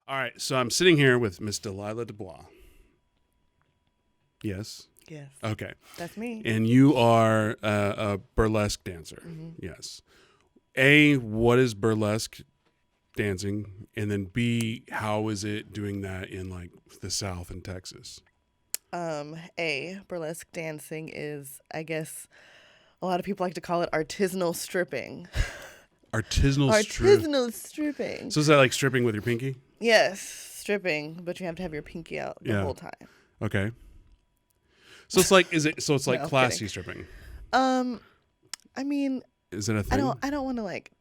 All right, so I'm sitting here with Miss Delilah DuBois. Yes. Yes. Okay. That's me. And you are a burlesque dancer. Mm-hmm. Yes. A, what is burlesque dancing? And then B, how is it doing that in like the South and Texas? Burlesque dancing is, I guess, a lot of people like to call it artisanal stripping. Artisanal stripping. So is that like stripping with your pinky? Yes, stripping, but you have to have your pinky out the whole time. Okay. So it's like, it's like No, classy kidding. stripping. I mean, Is it a thing? I don't want to like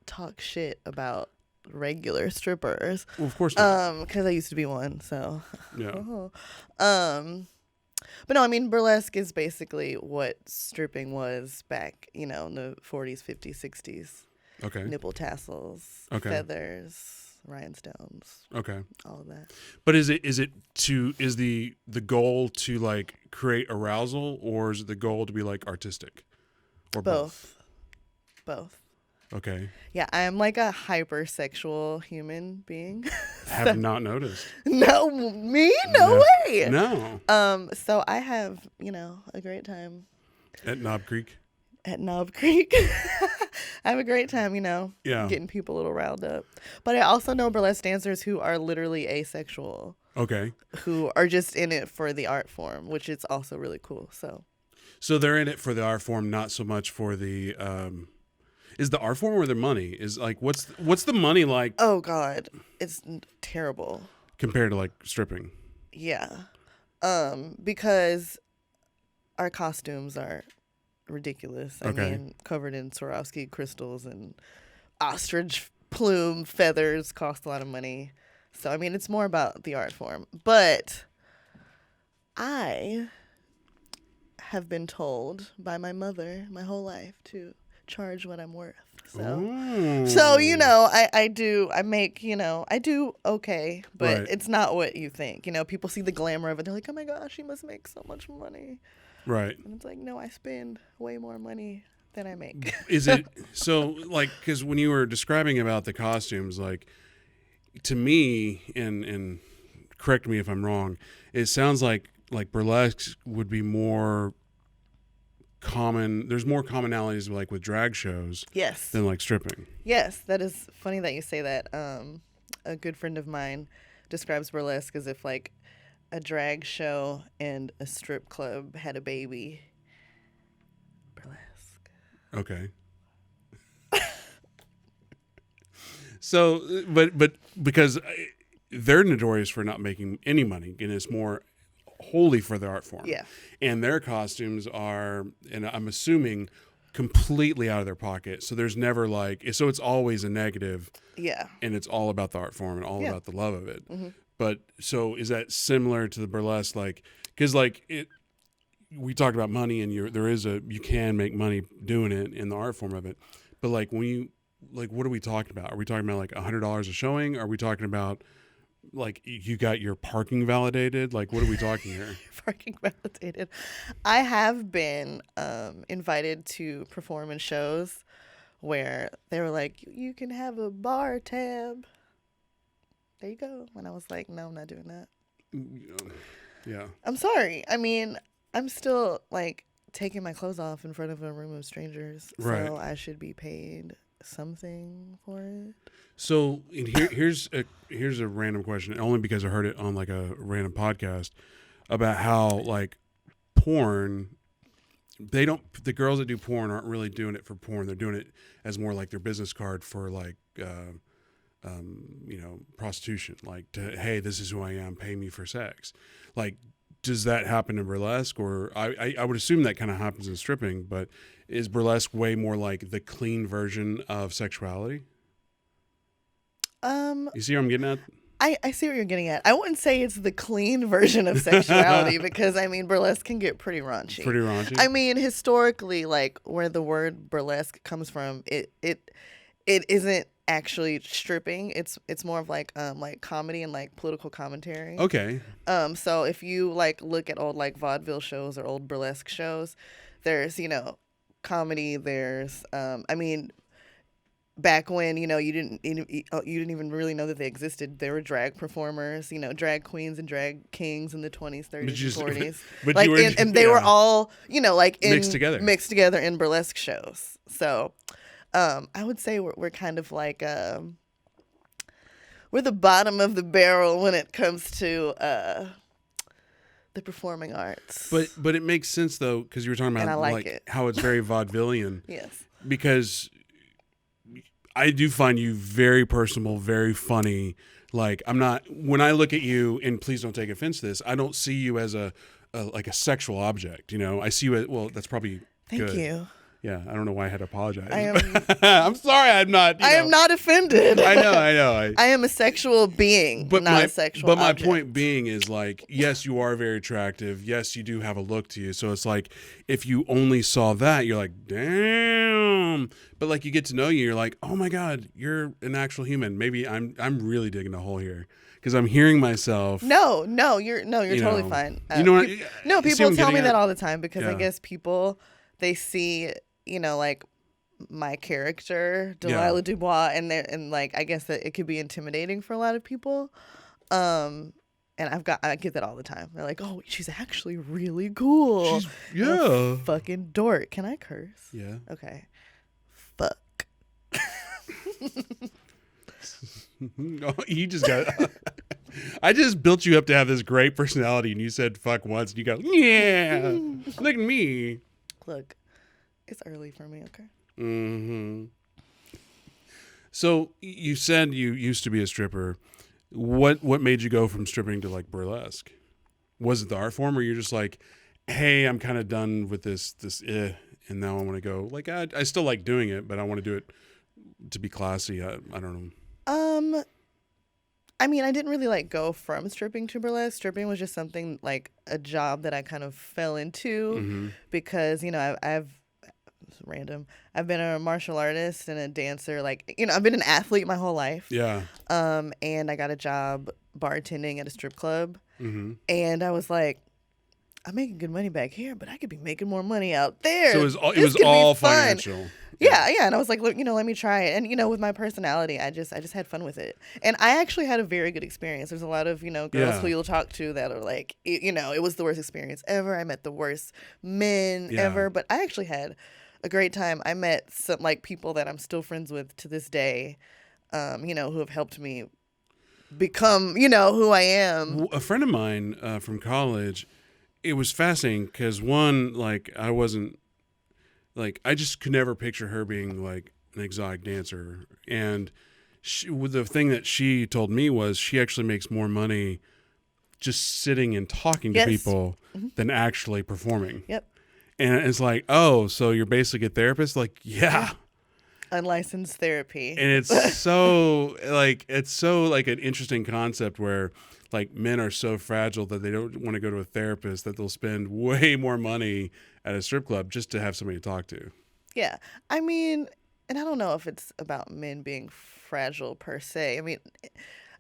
talk shit about regular strippers. Well, of course not. Because I used to be one, so. Yeah. But no, I mean, burlesque is basically what stripping was back, in the 40s, 50s, 60s. Okay. Nipple tassels, feathers, rhinestones. Okay. All of that. But is the goal to like create arousal, or is it the goal to be like artistic? Or both? Both. Okay. Yeah, I am like a hypersexual human being. Have not noticed. No, me? No way. No. So I have, a great time. At Knob Creek? At Knob Creek. I have a great time, getting people a little riled up. But I also know burlesque dancers who are literally asexual. Okay. Who are just in it for the art form, which is also really cool. So they're in it for the art form, not so much for the is the art form or the money? Is like what's the money like? Oh God, it's terrible compared to like stripping. Yeah, because our costumes are ridiculous. I mean, covered in Swarovski crystals and ostrich plume feathers cost a lot of money. So I mean, it's more about the art form. But I have been told by my mother my whole life to charge what I'm worth. So I do okay, but it's not what you think. People see the glamour of it. They're like, oh my gosh, she must make so much money. Right. And it's like, no, I spend way more money than I make. Is it so like, because when you were describing about the costumes, like to me, and correct me if I'm wrong, it sounds like burlesque would be more common. There's more commonalities like with drag shows than like stripping. Yes, that is funny that you say that. A good friend of mine describes burlesque as if like a drag show and a strip club had a baby. Burlesque. Okay. So but because they're notorious for not making any money, and it's more wholly for the art form. Yeah. And their costumes are, and I'm assuming, completely out of their pocket. So there's never so it's always a negative. Yeah. And it's all about the art form and all about the love of it. Mm-hmm. But so is that similar to the burlesque? Because we talked about money, and you can make money doing it in the art form of it. But when you, what are we talking about? Are we talking about like $100 a showing? Are we talking about you got your parking validated? What are we talking here? Parking validated. I have been invited to perform in shows where they were like, you can have a bar tab. There you go. And I was like, no, I'm not doing that. Yeah. I'm sorry. I mean, I'm still taking my clothes off in front of a room of strangers. Right. So I should be paid something for it. So here's a random question, only because I heard it on a random podcast about how porn, the girls that do porn aren't really doing it for porn. They're doing it as more like their business card for prostitution. Hey, this is who I am. Pay me for sex. Does that happen in burlesque? Or I would assume that kind of happens in stripping, but is burlesque way more like the clean version of sexuality? You see what I'm getting at? I see what you're getting at. I wouldn't say it's the clean version of sexuality because, I mean, burlesque can get pretty raunchy. Pretty raunchy? I mean, historically, where the word burlesque comes from, it isn't actually stripping. It's more of comedy and political commentary. Okay. So if you look at old vaudeville shows or old burlesque shows, there's comedy, there's back when you didn't even really know that they existed. There were drag performers, drag queens and drag kings in the 20s, 30s, and 40s. But like and they were all mixed together in burlesque shows. So I would say we're kind of like we're the bottom of the barrel when it comes to the performing arts. But it makes sense though, because you were talking about like how it's very vaudevillian. Yes. Because I do find you very personable, very funny. Like when I look at you, and please don't take offense to this, I don't see you as a sexual object. I see you as, well, that's probably Thank good. you. Yeah, I don't know why I had to apologize. I'm sorry, I'm not. I am not offended. I know. I am a sexual being, not a sexual object. My point being is like, yes, you are very attractive. Yes, you do have a look to you. So it's like, if you only saw that, you're like, damn. But like, you get to know you, you're like, oh my God, you're an actual human. Maybe I'm really digging a hole here. Because I'm hearing myself. No, you're totally fine. People tell me that all the time because I guess people, they see, like my character, Delilah DuBois, and like I guess that it could be intimidating for a lot of people. And I get that all the time. They're like, "Oh, she's actually really cool." Yeah. Fucking dork. Can I curse? Yeah. Okay. Fuck. No, you just got. I just built you up to have this great personality, and you said "fuck" once, and you go, "Yeah, look at me." Look, it's early for me. Okay. Mm-hmm. So you said you used to be a stripper. What made you go from stripping to like burlesque? Was it the art form, or you're just like, hey, I'm kind of done with this, and now I want to go. Like I still like doing it, but I want to do it to be classy. I don't know. I mean, I didn't really like go from stripping to burlesque. Stripping was just something like a job that I kind of fell into because I've random. I've been a martial artist and a dancer. Like I've been an athlete my whole life. Yeah. And I got a job bartending at a strip club, and I was like, I'm making good money back here, but I could be making more money out there. So it was all financial. Yeah, and I was like, look, let me try it. And with my personality, I just had fun with it. And I actually had a very good experience. There's a lot of, girls who you'll talk to that are like, it was the worst experience ever. I met the worst men ever, but I actually had a great time. I met some like people that I'm still friends with to this day, who have helped me become, who I am. A friend of mine from college, it was fascinating because one, like I wasn't, like I just could never picture her being like an exotic dancer. And the thing that she told me was she actually makes more money just sitting and talking to people than actually performing. Yep. And it's like, oh, so you're basically a therapist? Like, yeah. Unlicensed therapy. And it's so like an interesting concept where like men are so fragile that they don't want to go to a therapist, that they'll spend way more money at a strip club just to have somebody to talk to. Yeah. I mean, and I don't know if it's about men being fragile per se. I mean,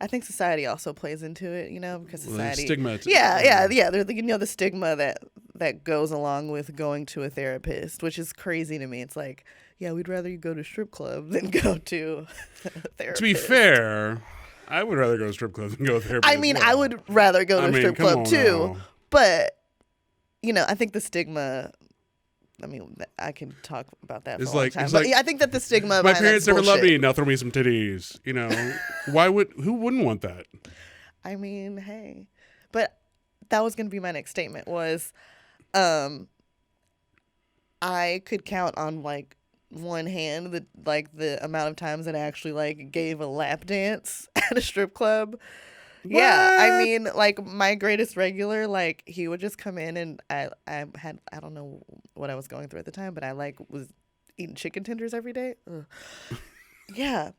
I think society also plays into it, because society. Stigma. Yeah. There's the stigma that goes along with going to a therapist, which is crazy to me. It's like, yeah, we'd rather you go to a strip club than go to a therapist. To be fair, I would rather go to a strip club than go to therapy. I mean, I would rather go to a strip club too. Now. But, I think the stigma. I mean, I can talk about that for a long time. But I think that the stigma. My parents never loved me. Now throw me some titties. Who wouldn't want that? I mean, hey, but that was going to be my next statement. Was, I could count on like one hand the amount of times that I actually like gave a lap dance at a strip club. What? Yeah, I mean, like my greatest regular, like he would just come in and I don't know what I was going through at the time, but I like was eating chicken tenders every day. Ugh. Yeah,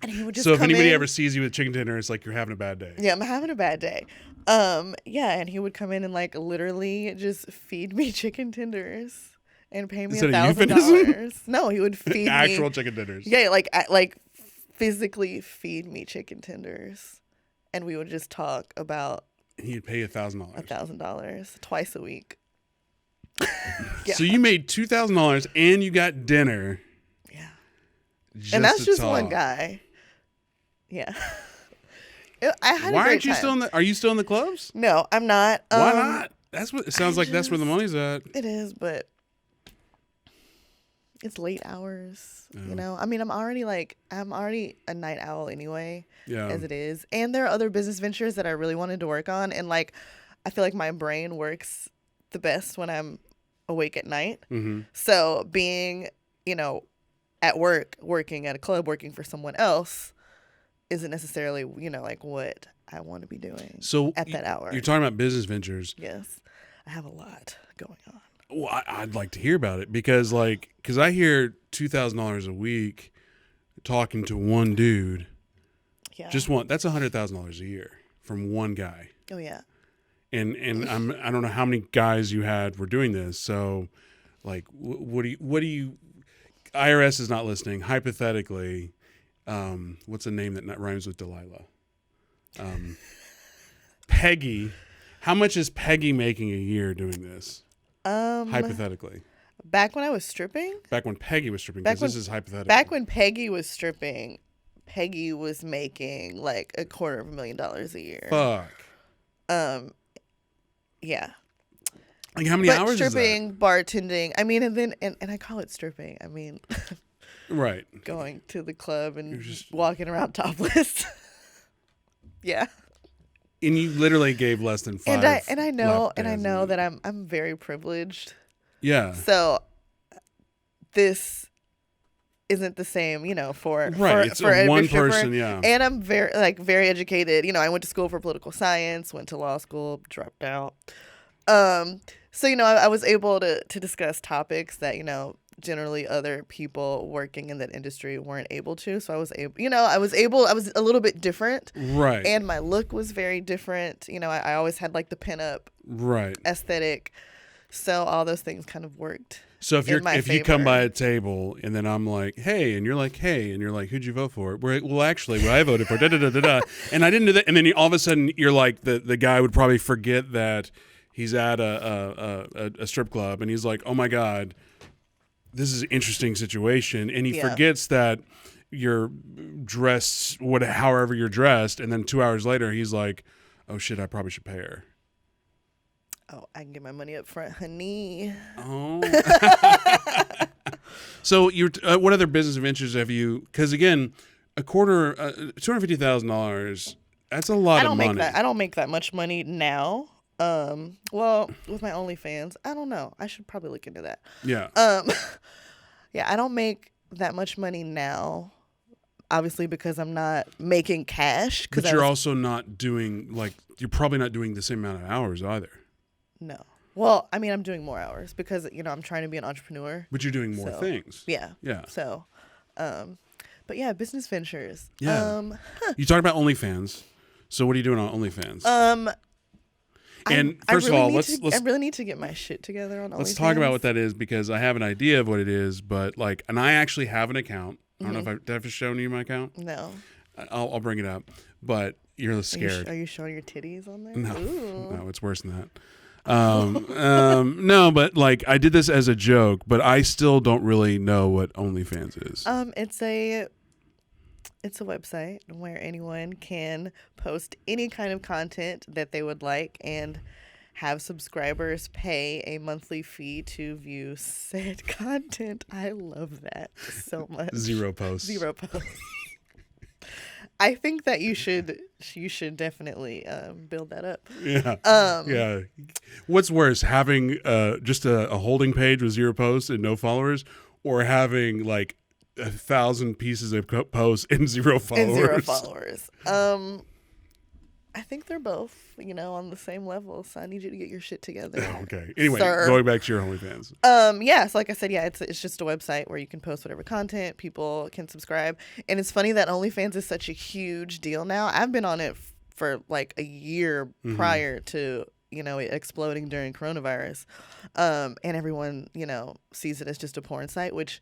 and he would just. So if anybody ever sees you with chicken tender, it's like you're having a bad day. Yeah, I'm having a bad day. Yeah, and he would come in and like literally just feed me chicken tenders and pay me $1,000. No, he would feed me actual chicken tenders. Yeah, like physically feed me chicken tenders. And we would just talk about. He'd pay $1,000. $1,000 twice a week. Yeah. So you made $2,000 and you got dinner. Yeah. And that's to just talk. one guy. Yeah. I had Why a great aren't you time. still in the? Are you still in the clubs? No, I'm not. Why not? That's what it sounds like. That's where the money's at. It is, but it's late hours. Yeah. You know, I mean, I'm already a night owl anyway, Yeah. as it is. And there are other business ventures that I really wanted to work on, and like, I feel like my brain works the best when I'm awake at night. Mm-hmm. So being, at work, working at a club, working for someone else, isn't necessarily, like what I want to be doing. So at that hour. You're talking about business ventures. Yes, I have a lot going on. Well, I'd like to hear about it because I hear $2,000 a week talking to one dude. Yeah. Just one. That's $100,000 a year from one guy. Oh yeah. And I don't know how many guys you had were doing this. So, like, what do you? IRS is not listening. Hypothetically, what's a name that rhymes with Delilah? Peggy. How much is Peggy making a year doing this? Hypothetically. Back when I was stripping? Back when Peggy was stripping, because this is hypothetical. Back when Peggy was stripping, Peggy was making like $250,000 a year. Fuck. Yeah. Like how many hours stripping, is that? bartending. I mean, and I call it stripping. I mean, right. Going to the club and just walking around topless. Yeah. And you literally gave less than 5. And I know that I'm very privileged. Yeah. So this isn't the same, for it's for one stripper. person, yeah. And I'm very educated. I went to school for political science, went to law school, dropped out. So I was able to discuss topics that generally other people working in that industry weren't able to. So I was able. I was a little bit different, right? And my look was very different. I always had like the pinup aesthetic. So all those things kind of worked. So if you come by a table and then I'm like, hey, and you're like, hey, and you're like, who'd you vote for? Well, actually, I voted for da da da da da, and I didn't do that. And then all of a sudden you're like, the guy would probably forget that he's at a strip club and he's like, oh my God, this is an interesting situation, and he forgets that you're dressed however you're dressed, and then 2 hours later he's like, oh shit, I probably should pay her. Oh, I can get my money up front, honey. Oh. So what other business ventures have you? Because again, $250,000. That's a lot of money. I don't make that much money now. Well, with my OnlyFans, I don't know. I should probably look into that. Yeah. Yeah, I don't make that much money now. Obviously, because I'm not making cash. But you're also not doing you're probably not doing the same amount of hours either. No. Well, I mean, I'm doing more hours because I'm trying to be an entrepreneur. But you're doing more things. Yeah. Yeah. So, but yeah, business ventures. Yeah. You talked about OnlyFans. So what are you doing on OnlyFans? And first of all, I really need to get my shit together on OnlyFans. Let's talk about what that is, because I have an idea of what it is, but and I actually have an account. I don't know if I've shown you my account. No. I'll bring it up, but you're scared. Are you showing your titties on there? No, Ooh. no, it's worse than that. No, but I did this as a joke, but I still don't really know what OnlyFans is. It's a website where anyone can post any kind of content that they would like and have subscribers pay a monthly fee to view said content. I love that so much. Zero posts. I think that you should definitely build that up. Yeah. Yeah. What's worse, having just a holding page with 0 posts and no followers, or having 1,000 pieces of posts and 0 followers? I think they're both, on the same level. So I need you to get your shit together. Okay. Anyway, sir. Going back to your OnlyFans. Yeah. So like I said, yeah, it's just a website where you can post whatever content, people can subscribe. And it's funny that OnlyFans is such a huge deal now. I've been on it for a year prior to, it exploding during coronavirus. And everyone, sees it as just a porn site, which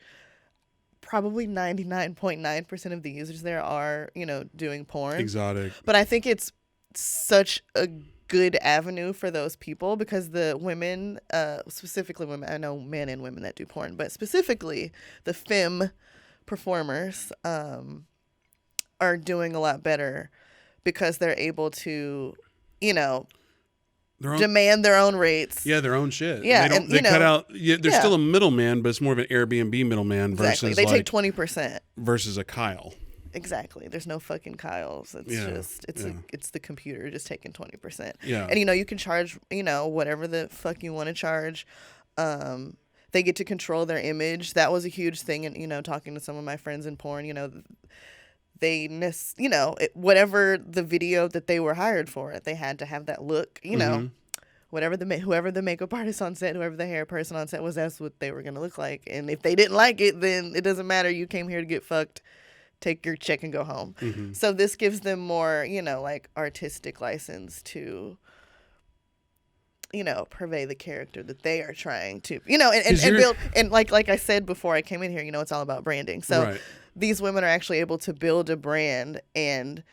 probably 99.9% of the users there are, doing porn. Exotic. But I think it's such a good avenue for those people because the women, specifically women, I know men and women that do porn, but specifically the femme performers are doing a lot better because they're able to, demand their own rates. Yeah, their own shit. Yeah, they cut out. Yeah, there's still a middleman, but it's more of an Airbnb middleman versus they take 20% versus a Kyle. Exactly. There's no fucking Kyles. It's it's the computer just taking 20%. Yeah. And you can charge, whatever the fuck you want to charge. They get to control their image. That was a huge thing. And, talking to some of my friends in porn, they whatever the video that they were hired for, they had to have that look, whoever the makeup artist on set, whoever the hair person on set was, that's what they were going to look like. And if they didn't like it, then it doesn't matter. You came here to get fucked. Take your check and go home. Mm-hmm. So this gives them more, artistic license to, purvey the character that they are trying to, and build. And like I said before I came in here, it's all about branding. So these women are actually able to build a brand and,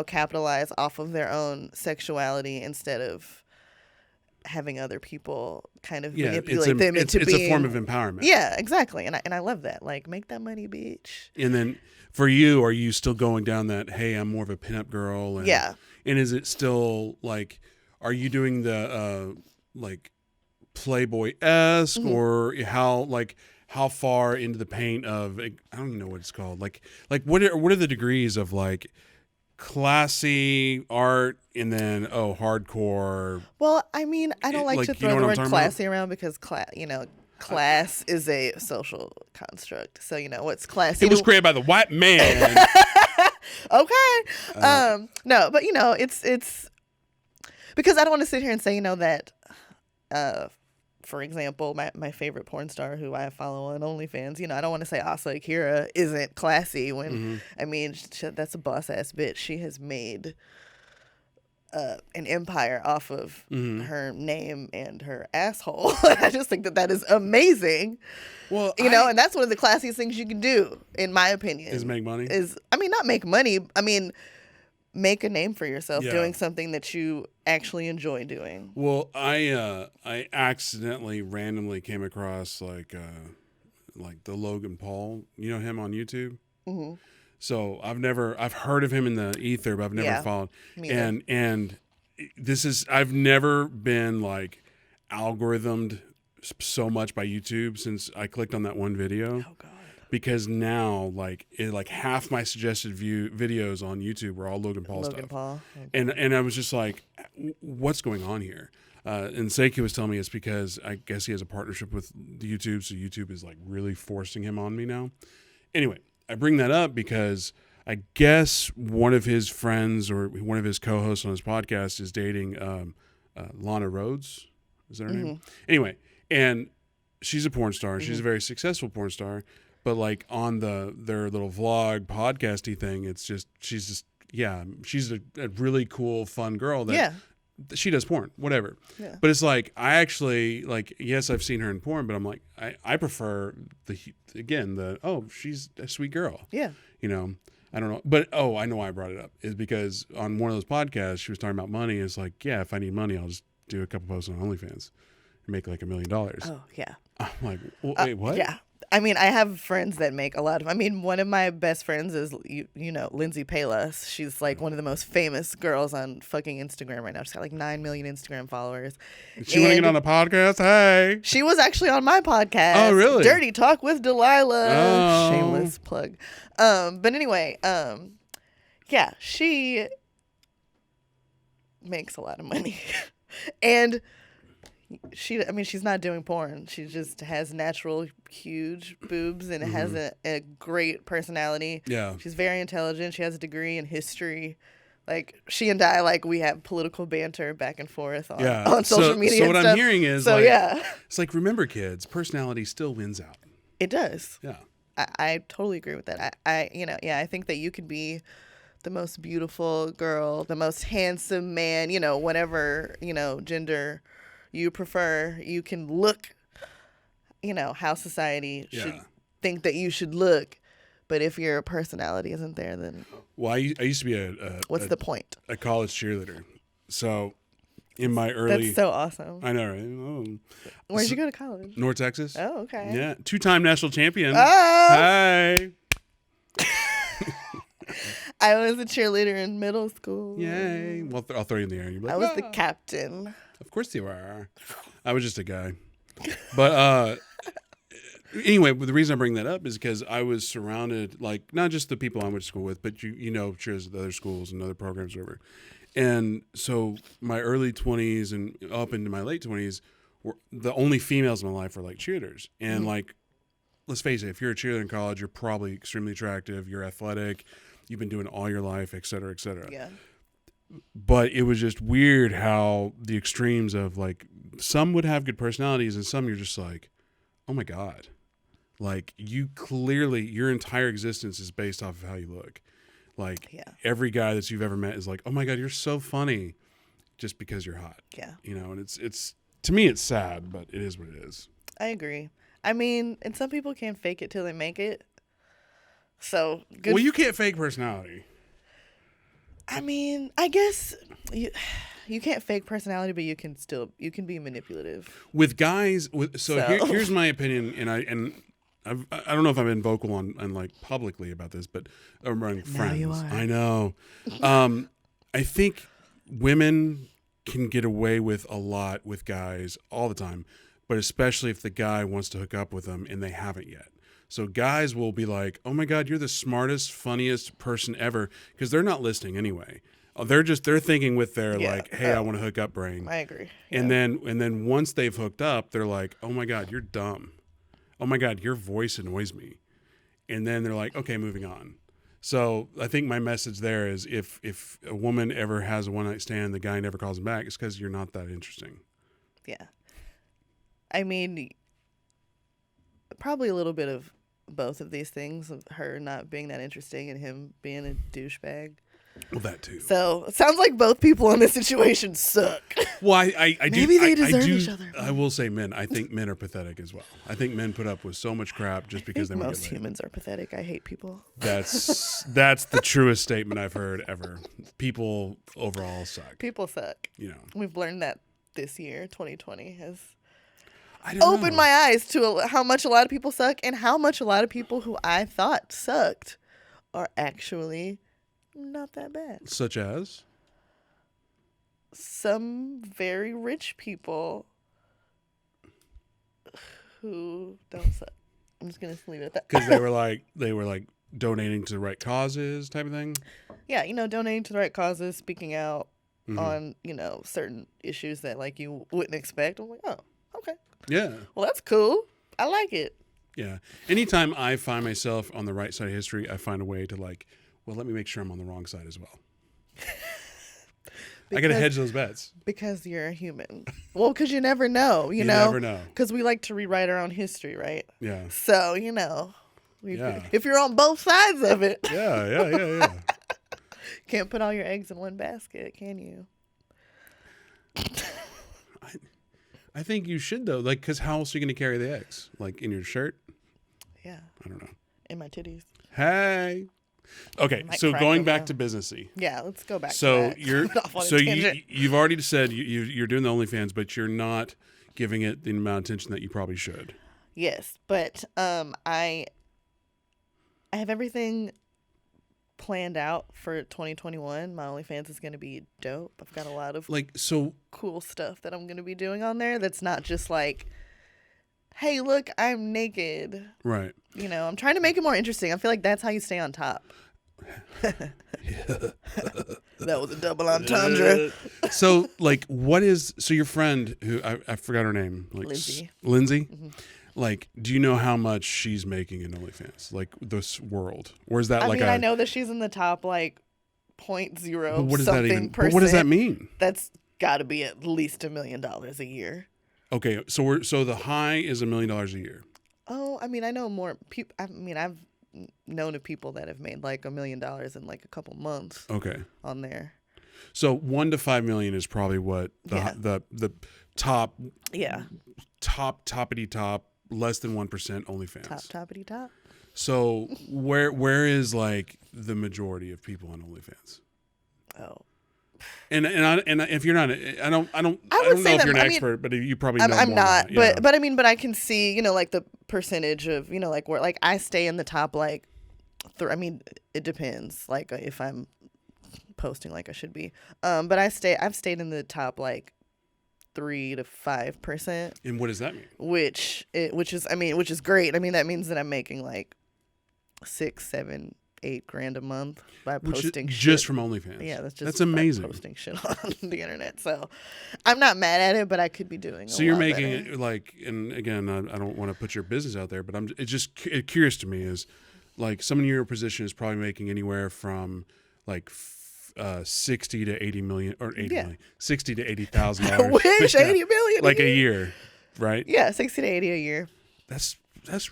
capitalize off of their own sexuality instead of having other people kind of manipulate them into being. It's a form of empowerment. Yeah, exactly. And I love that. Like, make that money, bitch. And then for you, are you still going down that, hey, I'm more of a pinup girl? And, yeah. And is it still like, are you doing the Playboy-esque mm-hmm. or how far into the paint of, I don't even know what it's called. Like what are the degrees of like classy art and then hardcore? Well, I mean, I don't like to throw the word classy around because class is a social construct. So what's classy? It was created by the white man. Okay. No, but it's because I don't want to sit here and say that for example, my favorite porn star who I follow on OnlyFans, I don't want to say Asa Akira isn't classy when, mm-hmm. I mean, that's a boss ass bitch. She has made an empire off of mm-hmm. her name and her asshole. I just think that is amazing. Well, and that's one of the classiest things you can do, in my opinion. Is make money? Not make money. I mean, make a name for yourself doing something that you actually enjoy doing. Well, I accidentally randomly came across like the Logan Paul, him on YouTube. Mm-hmm. So I've heard of him in the ether, but I've never followed. And I've never been like algorithmed so much by YouTube since I clicked on that one video. Oh God. Because now, half my suggested videos on YouTube were all Logan Paul stuff. Paul. Okay. And I was just like, what's going on here? And Seiki was telling me it's because I guess he has a partnership with YouTube, so YouTube is like really forcing him on me now. Anyway, I bring that up because I guess one of his friends or one of his co-hosts on his podcast is dating Lana Rhoades. Is that her name? Anyway, and she's a porn star. Mm-hmm. She's a very successful porn star. But like on their little vlog podcasty thing, she's a really cool, fun girl that she does porn, whatever. Yeah. But it's like, I actually yes, I've seen her in porn, but I'm like, I prefer she's a sweet girl. Yeah. I don't know. But I know why I brought it up is because on one of those podcasts, she was talking about money. It's like, yeah, if I need money, I'll just do a couple posts on OnlyFans and make like $1 million. Oh yeah. I'm like, wait, what? Yeah. I mean, I have friends that make a lot of. I mean, one of my best friends is Lindsay Palas. She's like one of the most famous girls on fucking Instagram right now. She's got like 9 million Instagram followers. She want to get on the podcast? Hey, she was actually on my podcast. Oh, really? Dirty Talk with Delilah. Oh. Shameless plug. But anyway, she makes a lot of money, and. She's not doing porn. She just has natural, huge boobs and has a great personality. Yeah. She's very intelligent. She has a degree in history. Like, she and I, we have political banter back and forth on social media. So what I'm hearing is, it's like, remember, kids, personality still wins out. It does. Yeah. I totally agree with that. I think that you could be the most beautiful girl, the most handsome man, whatever, gender you prefer. You can look, how society should think that you should look. But if your personality isn't there, then... Well, I used to be what's the point? A college cheerleader. So in my early... That's so awesome. I know, right? Where'd you go to college? North Texas. Oh, okay. Yeah. 2-time national champion. Oh! Hi. I was a cheerleader in middle school. Yay. Well, I'll throw you in the air. And you'll be like, I was the "Ah." captain. Of course you are. I was just a guy. But anyway, the reason I bring that up is because I was surrounded, like, not just the people I went to school with, but you know, cheers at other schools and other programs, whatever. And so my early 20s and up into my late 20s, were the only females in my life were like cheerleaders. And like, let's face it, if you're a cheerleader in college, you're probably extremely attractive, you're athletic, you've been doing it all your life, et cetera, et cetera. Yeah. But it was just weird how the extremes of like, some would have good personalities and some you're just like, oh my God. Like, you clearly, your entire existence is based off of how you look. Like, every guy that you've ever met is like, oh my God, you're so funny just because you're hot. Yeah. You know, and it's to me, it's sad, but it is what it is. I agree. I mean, and some people can't fake it till they make it. So, good. Well, you can't fake personality. I mean, I guess you can't fake personality, but you can be manipulative. With guys, here's my opinion, and I don't know if I've been vocal on like publicly about this, but among friends, now you are. I know. I think women can get away with a lot with guys all the time, but especially if the guy wants to hook up with them and they haven't yet. So guys will be like, "Oh my God, you're the smartest, funniest person ever," because they're not listening anyway. They're thinking with their like, "Hey, I want to hook up" brain. I agree. And then once they've hooked up, they're like, "Oh my God, you're dumb. Oh my God, your voice annoys me." And then they're like, "Okay, moving on." So I think my message there is if a woman ever has a one night stand, the guy never calls him back, it's because you're not that interesting. Yeah. I mean, probably a little bit of both of these things, of her not being that interesting and him being a douchebag. Well, that too. So it sounds like both people in this situation suck. Well, I do. Maybe they deserve each other. I will say men. I think men are pathetic as well. I think men put up with so much crap just because they want to most get laid. humans are pathetic. I hate people. That's the truest statement I've heard ever. People overall suck. People suck. You know, We've learned that this year, 2020 has I don't opened know. my eyes to how much a lot of people suck and how much a lot of people who I thought sucked are actually not that bad. Such as? Some very rich people who don't suck. I'm just gonna leave it at that. Because they were like donating to the right causes type of thing. Yeah, donating to the right causes, speaking out on certain issues that like you wouldn't expect. I'm like, oh, okay. Yeah. Well, that's cool. I like it. Yeah. Anytime I find myself on the right side of history, I find a way to like, well, let me make sure I'm on the wrong side as well. I got to hedge those bets. Because you're a human. Well, because you never know, you know? never know. Because we like to rewrite our own history, right? Yeah. So, if you're on both sides of it. Yeah. Can't put all your eggs in one basket, can you? I think you should, though. Like, because how else are you going to carry the eggs? Like, in your shirt? Yeah. I don't know. In my titties. Hey. Okay, so going back to businessy. Yeah, let's go back. So to that. You've already said you're doing the OnlyFans, but you're not giving it the amount of attention that you probably should. Yes, but I have everything planned out for 2021. My OnlyFans is going to be dope. I've got a lot of cool stuff that I'm going to be doing on there. That's not just like, hey, look, I'm naked. Right. I'm trying to make it more interesting. I feel like that's how you stay on top. That was a double entendre. So, your friend who I forgot her name, like Lindsay. Lindsay. Mm-hmm. Like, do you know how much she's making in OnlyFans? Like this world, or is that I know that she's in the top like 0.0 what does something that even? percent. What does that mean? That's got to be at least $1 million a year. Okay, so the high is $1 million a year. Oh, I mean, I know more people. I mean, I've known of people that have made like $1 million in like a couple months. Okay. On there. So 1 to 5 million is probably what the top. Yeah. Toppity top, less than 1% OnlyFans. Toppity top. So where is like the majority of people on OnlyFans? Oh. And if you're not, I don't know if you're an expert, but you probably know I'm more not, than that. but I mean, but I can see, like the percentage of, like where like I stay in the top like I mean, it depends. Like if I'm posting like I should be, but I've stayed in the top like 3 to 5%. And what does that mean? Which is great. I mean, that means that I'm making like 6, 7, 8 grand a month by posting shit. Just from OnlyFans. Yeah, that's amazing. Posting shit on the internet. So I'm not mad at it, but I could be doing. So you're making it like, and again, I don't want to put your business out there, but it's just curious to me is like someone in your position is probably making anywhere from like 60 to 80 million or 80 million, 60 to $80,000. I wish 80 million like a year, right? Yeah, 60 to 80 a year. That's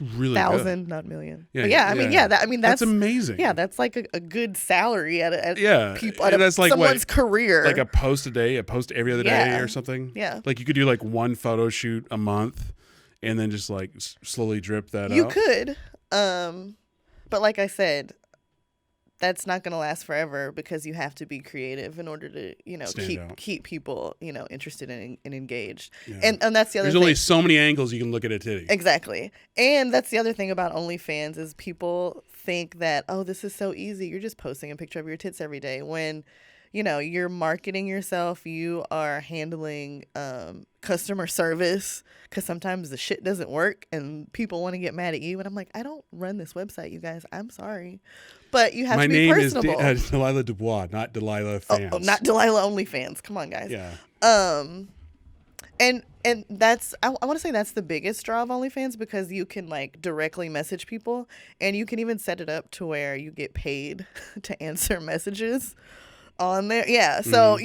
really thousand, good. not million. Yeah, but yeah, I mean that's amazing. Yeah, that's like a good salary at people and that's like someone's career. Like a post a day, a post every other day or something. Yeah, like you could do like one photo shoot a month, and then just like slowly drip that out. You could, but like I said, that's not going to last forever because you have to be creative in order to, keep people, interested and engaged. Yeah. And that's the other thing. There's only so many angles you can look at a titty. Exactly. And that's the other thing about OnlyFans is people think that, oh, this is so easy. You're just posting a picture of your tits every day. When, you're marketing yourself, you are handling customer service because sometimes the shit doesn't work and people want to get mad at you. And I'm like, I don't run this website, you guys. I'm sorry. But you have to be personable. My name is Delilah DuBois, not Delilah Fans. Oh, not Delilah OnlyFans. Come on, guys. Yeah. And that's I want to say that's the biggest draw of OnlyFans because you can like directly message people and you can even set it up to where you get paid to answer messages on there. Yeah. So,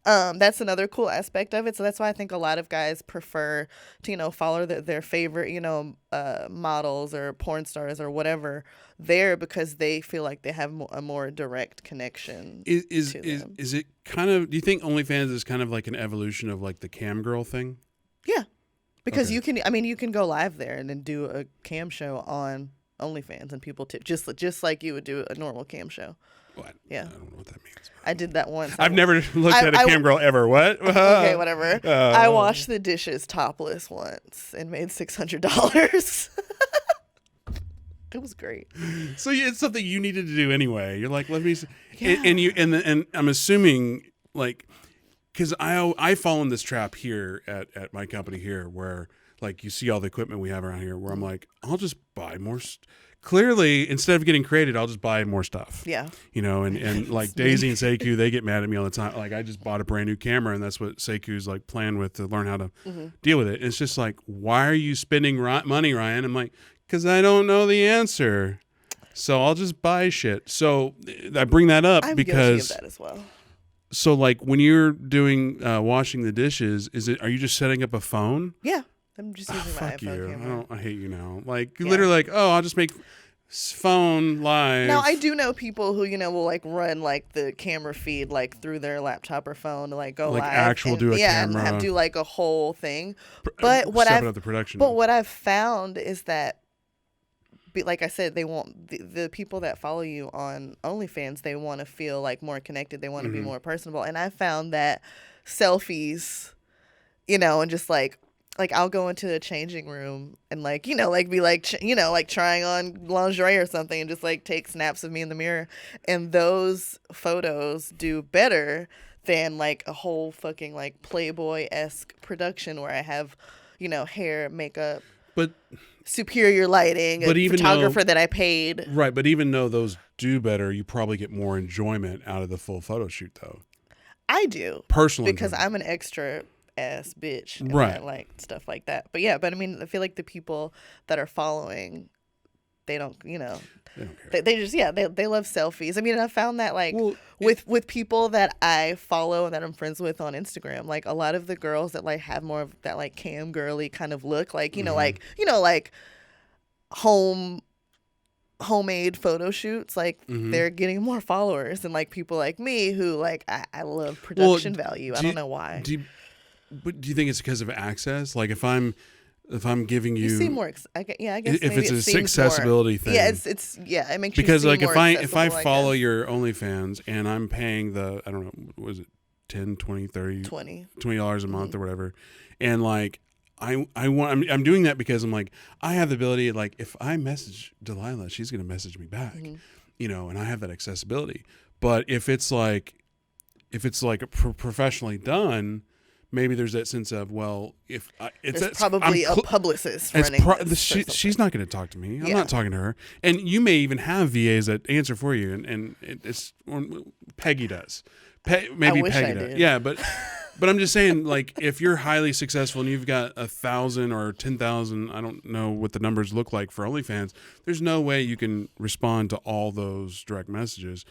that's another cool aspect of it. So that's why I think a lot of guys prefer to, follow their favorite, models or porn stars or whatever there because they feel like they have a more direct connection. Is it kind of, do you think OnlyFans is kind of like an evolution of like the cam girl thing? Yeah. Because you can go live there and then do a cam show on OnlyFans and people tip just like you would do a normal cam show. What? Yeah. I don't know what that means. I did that once. I've never looked at a cam girl ever. What? Okay, whatever. I washed the dishes topless once and made $600. It was great. So it's something you needed to do anyway. You're like, let me. Yeah. And I'm assuming like, because I fall in this trap here at my company here where like you see all the equipment we have around here where I'm like, I'll just buy more. Clearly, instead of getting created, I'll just buy more stuff. Yeah. And like Daisy and Sekou, they get mad at me all the time. Like I just bought a brand new camera, and that's what Sekou's like playing with to learn how to deal with it. And it's just like, why are you spending money, Ryan? I'm like, because I don't know the answer, so I'll just buy shit. So I bring that up because guilty of that as well. So like when you're doing washing the dishes, are you just setting up a phone? Yeah. I'm just using my fuck iPhone you. camera. I hate you now. Like literally, like I'll just make phone live. Now I do know people who will like run like the camera feed like through their laptop or phone to like go like live. Actual do a camera. And do like a whole thing. But what I've found is that, like I said, they want the people that follow you on OnlyFans. They want to feel like more connected. They want to be more personable. And I found that selfies, and just like I'll go into a changing room and like be like trying on lingerie or something and just like take snaps of me in the mirror, and those photos do better than like a whole fucking like Playboy-esque production where I have hair, makeup, but superior lighting, a photographer that I paid. Right, but even though those do better, you probably get more enjoyment out of the full photo shoot though. I do personally because I'm an extra ass bitch, and right? I like stuff like that. But yeah, I mean, I feel like the people that are following, they don't, they don't care. They just they love selfies. I mean, I found that like with people that I follow and that I'm friends with on Instagram, like a lot of the girls that like have more of that like cam girly kind of look, like like homemade photo shoots, like they're getting more followers than like people like me who like I love production value. I don't know why. But do you think it's because of access? Like if I'm giving you see more, I guess if it's an accessibility thing. Yeah, it makes you because like more if I follow your OnlyFans and I'm paying the I don't know, what was it, $10, $20, $30, $20 a month or whatever, and like I'm doing that because I'm like, I have the ability, like, if I message Delilah, she's going to message me back, and I have that accessibility. But if it's like professionally done, maybe there's that sense of, well, if there's probably a publicist running she's not going to talk to me. I'm Yeah. not talking to her. And you may even have VAs that answer for you, and it's Peggy does. Maybe I wish Peggy I does. did. Yeah, but I'm just saying, like, if you're highly successful and you've got 1,000 or 10,000, I don't know what the numbers look like for OnlyFans, there's no way you can respond to all those direct messages.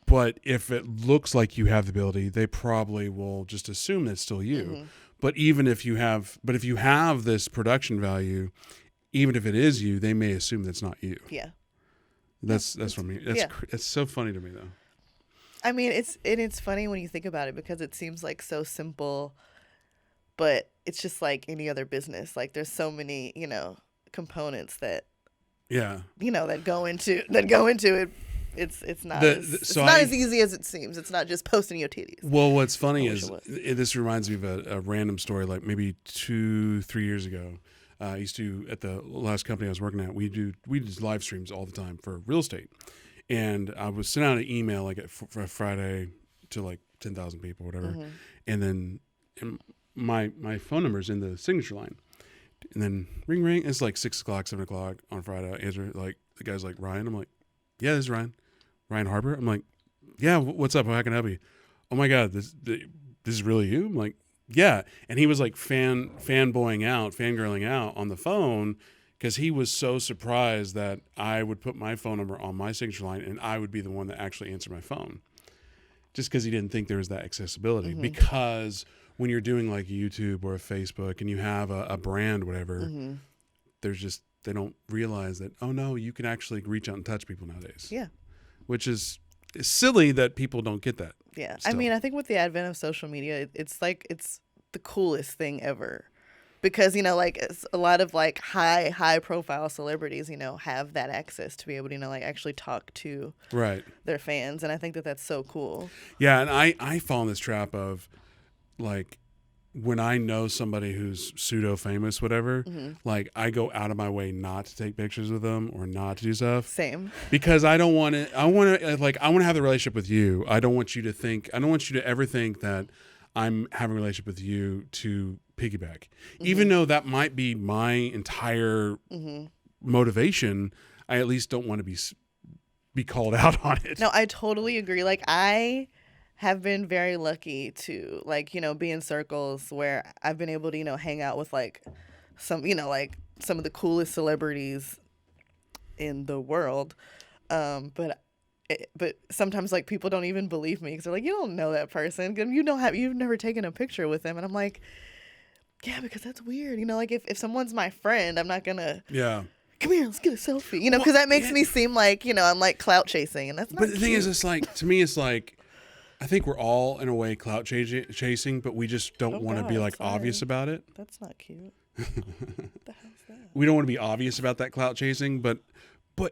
But if it looks like you have the ability, they probably will just assume it's still you. But if you have this production value, even if it is you, they may assume that's not you. Yeah. That's what I mean. It's so funny to me, though. I mean, it's funny when you think about it, because it seems like so simple, but it's just like any other business. Like, there's so many, components that that go into it. It's not as easy as it seems. It's not just posting your titties. Well, what's funny is this reminds me of a random story. Like maybe 2-3 years ago, I used to, at the last company I was working at, we did live streams all the time for real estate, and I was sending out an email like for Friday to like 10,000 people, or whatever, and then my phone number's in the signature line, and then ring. It's like 6 o'clock, 7 o'clock on Friday. I answer, like, the guy's like, Ryan. I'm like, yeah, this is Ryan Harper. I'm like, yeah, what's up? How can I help you? Oh my God, this is really you? I'm like, yeah. And he was like fangirling out on the phone, because he was so surprised that I would put my phone number on my signature line and I would be the one that actually answered my phone, just because he didn't think there was that accessibility. Because when you're doing like YouTube or a Facebook and you have a brand, whatever, they don't realize that, oh no, you can actually reach out and touch people nowadays. Yeah. Which is silly that people don't get that. Yeah. Still. I mean, I think with the advent of social media, it's the coolest thing ever, because, like, it's a lot of like high profile celebrities, have that access to be able to, like, actually talk to their fans. And I think that that's so cool. Yeah. And I fall in this trap of, like, when I know somebody who's pseudo famous, whatever, like, I go out of my way not to take pictures with them or not to do stuff. Same. Because I don't want to. I want to have the relationship with you. I don't want you to ever think that I'm having a relationship with you to piggyback, even though that might be my entire motivation. I at least don't want to be called out on it. No, I totally agree. Like, I have been very lucky to, like, be in circles where I've been able to, hang out with, like, some of the coolest celebrities in the world. But sometimes, like, people don't even believe me, because they're like, you don't know that person. You've never taken a picture with them. And I'm like, yeah, because that's weird. Like, if someone's my friend, I'm not going to. Yeah. Come here, let's get a selfie. Because that makes me seem like, I'm like clout chasing, and that's not. But the thing is, it's like, to me, it's like, I think we're all in a way clout chasing, but we just don't want to be like obvious about it. That's not cute. What the hell's that? We don't want to be obvious about that clout chasing, but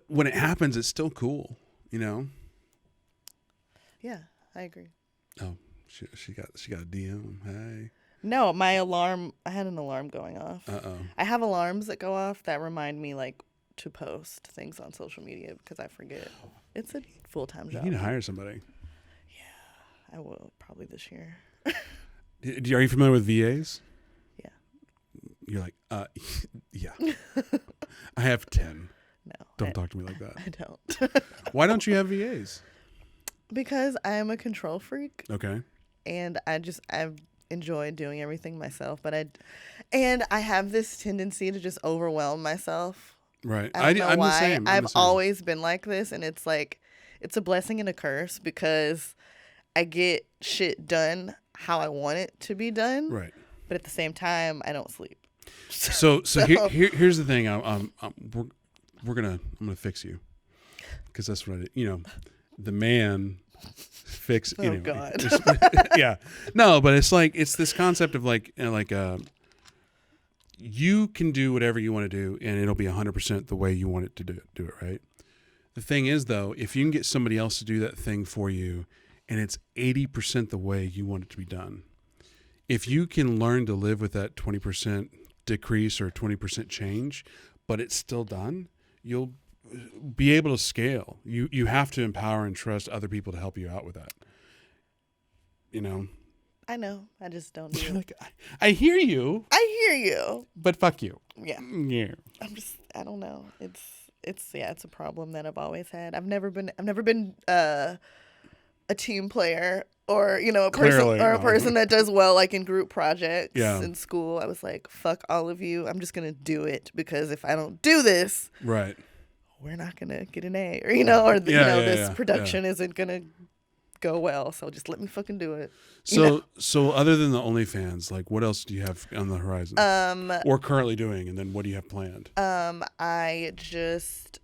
when it happens, it's still cool, Yeah, I agree. Oh, she got a DM. Hey. No, I had an alarm going off. I have alarms that go off that remind me, like, to post things on social media, because I forget. It's a full-time job. You need to hire somebody. I will, probably this year. Are you familiar with VAs? Yeah. You're like, yeah. I have 10. No. Don't talk to me like that. I don't. Why don't you have VAs? Because I am a control freak. Okay. And I enjoy doing everything myself, but I have this tendency to just overwhelm myself. Right. I don't know why. The same. I've always been like this, and it's like, it's a blessing and a curse, because I get shit done how I want it to be done. Right. But at the same time, I don't sleep. So here's the thing. I'm gonna fix you, because that's what I did. The man fix. Oh God. Yeah. No, but it's this concept of like you can do whatever you want to do, and it'll be 100% the way you want it to do it. Right. The thing is, though, if you can get somebody else to do that thing for you, and it's 80% the way you want it to be done, if you can learn to live with that 20% decrease or 20% change, but it's still done, you'll be able to scale. You have to empower and trust other people to help you out with that. You know? I know. I just don't do it. Like, I hear you. I hear you. But fuck you. Yeah. Yeah. I don't know. It's a problem that I've always had. I've never been a team player or, a person that does well like in group projects in school. I was like, fuck all of you. I'm just going to do it because if I don't do this, right, we're not going to get an A or this production isn't going to go well. So just let me fucking do it. So other than the OnlyFans, like what else do you have on the horizon? Or currently doing, and then what do you have planned? I just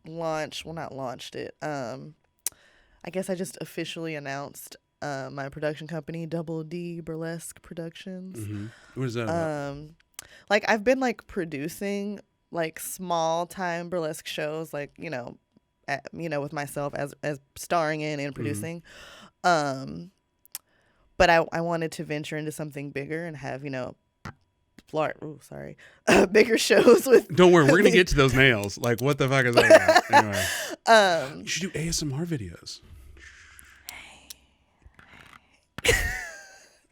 not launched it. I guess I just officially announced my production company, Double D Burlesque Productions. Mm-hmm. What is that about? Like I've been like producing like small time burlesque shows, like with myself as starring in and producing. Mm-hmm. But I wanted to venture into something bigger and have bigger shows with. Don't worry, we're gonna get to those nails. Like, what the fuck is that about? Anyway, you should do ASMR videos.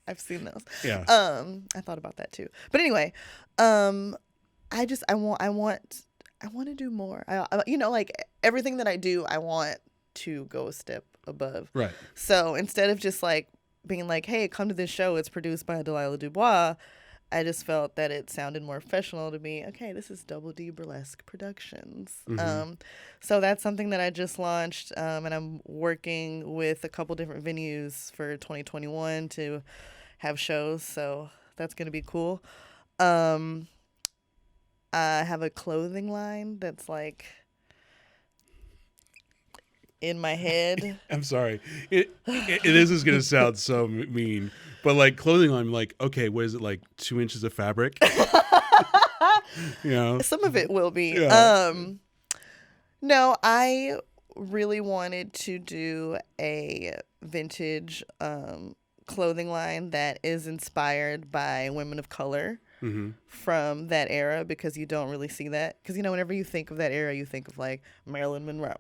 I've seen those. Yeah. I thought about that too. But anyway, I want to do more. Like everything that I do, I want to go a step above. Right. So instead of just like being like, hey, come to this show, it's produced by Delilah DuBois, I just felt that it sounded more professional to me. Okay, this is Double D Burlesque Productions. Mm-hmm. So that's something that I just launched, and I'm working with a couple different venues for 2021 to have shows. So that's going to be cool. I have a clothing line that's like in my head. I'm sorry. This is going to sound so mean, but like clothing line, like, okay, what is it, like 2 inches of fabric? Some of it will be. Yeah. No, I really wanted to do a vintage clothing line that is inspired by women of color. Mm-hmm. From that era, because you don't really see that. Because, whenever you think of that era, you think of like Marilyn Monroe.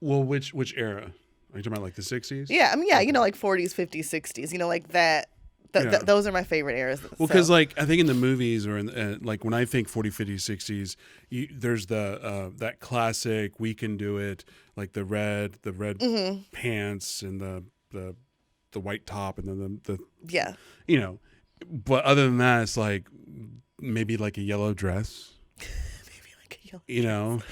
Well, which era? Are you talking about like the 60s? Yeah, I mean, yeah, like 40s, 50s, 60s, like that. Those are my favorite eras. Well, because like I think in the movies or in like when I think 40s, 50s, 60s, there's the that classic "We Can Do It," like the red mm-hmm. pants and the white top and then the yeah. But other than that, it's like maybe like a yellow dress.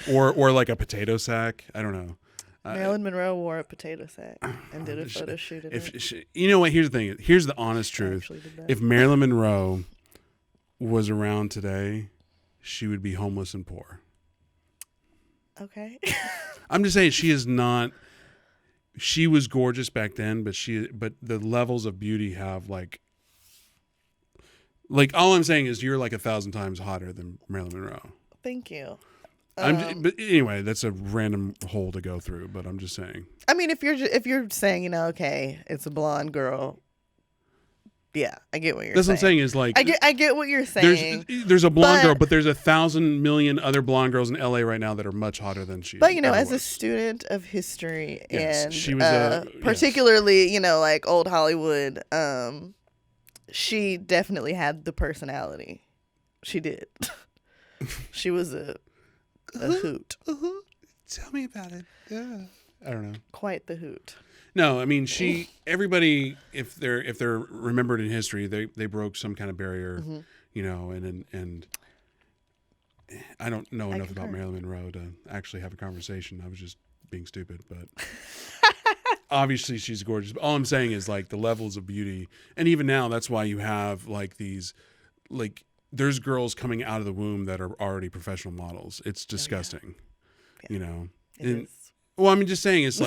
Or like a potato sack. I don't know. Marilyn Monroe wore a potato sack and did a photo shoot in it. You know what? Here's the thing. Here's the honest truth. If Marilyn Monroe was around today, she would be homeless and poor. Okay. I'm just saying she is not. She was gorgeous back then, but the levels of beauty have like all I'm saying is you're like 1,000 times hotter than Marilyn Monroe. Thank you. But anyway, that's a random hole to go through. But I'm just saying. I mean, if you're saying, okay, it's a blonde girl. Yeah, I get what you're saying. That's what I'm saying is like I get what you're saying. There's a blonde girl, but there's 1,000 million other blonde girls in LA right now that are much hotter than she. But as a student of history and she was particularly like old Hollywood, she definitely had the personality. She did. She was a hoot. Tell me about it. Yeah, I don't know. Quite the hoot. No, I mean everybody, if they're remembered in history, they broke some kind of barrier, mm-hmm. And I don't know enough about Marilyn Monroe to actually have a conversation. I was just being stupid, but obviously she's gorgeous. But all I'm saying is like the levels of beauty, and even now that's why you have like these, like there's girls coming out of the womb that are already professional models. It's disgusting, It is. Well, I'm just saying it's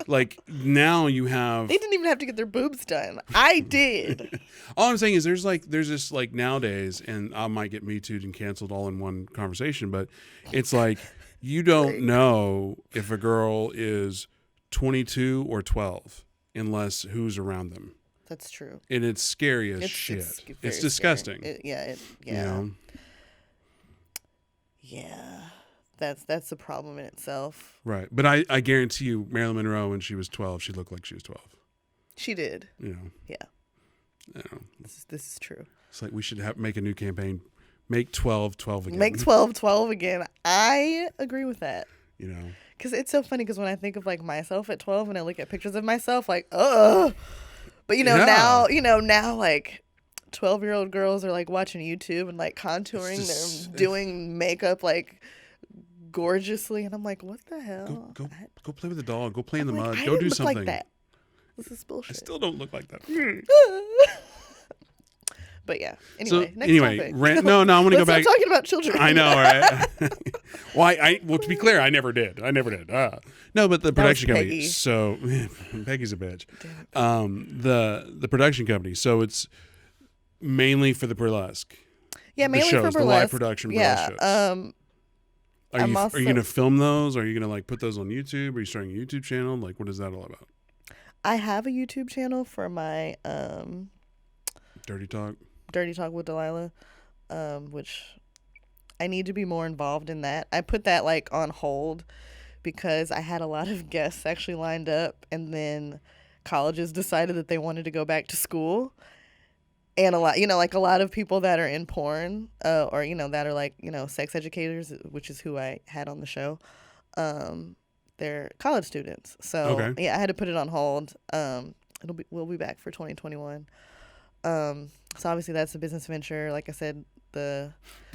like now you have. They didn't even have to get their boobs done. I did. All I'm saying is there's this like nowadays, and I might get Me Too'd and canceled all in one conversation, but it's like you don't know if a girl is 22 or 12 unless who's around them. That's true. And it's scary as shit. It's disgusting. Yeah. You know? Yeah. That's a problem in itself. Right. But I guarantee you, Marilyn Monroe, when she was 12, she looked like she was 12. She did. You know? Yeah. You know? This is true. It's like we should make a new campaign. Make 12 again. Make 12 again. I agree with that. You know? Because it's so funny because when I think of like myself at 12 and I look at pictures of myself, like, ugh. But, now like 12-year-old girls are like watching YouTube and like contouring. They're doing makeup like gorgeously. And I'm like, what the hell? Go play with the dog. Go play in the mud. Go do something. Like that. This is bullshit. I still don't look like that. But yeah. Anyway, next topic. No, I want to go back. Stop talking about children. I know, right? Well, to be clear, I never did. No, but the production company. So Peggy's a bitch. The production company. So it's mainly for the burlesque. Yeah, mainly shows, for burlesque. The live production burlesque shows. Are you going to film those? Are you going to like put those on YouTube? Are you starting a YouTube channel? Like, what is that all about? I have a YouTube channel for my Dirty Talk with Delilah, which I need to be more involved in that. I put that like on hold because I had a lot of guests actually lined up, and then colleges decided that they wanted to go back to school, and a lot of people that are in porn, or that are like sex educators, which is who I had on the show. They're college students, so yeah, I had to put it on hold. We'll be back for 2021. So obviously that's a business venture. Like I said, the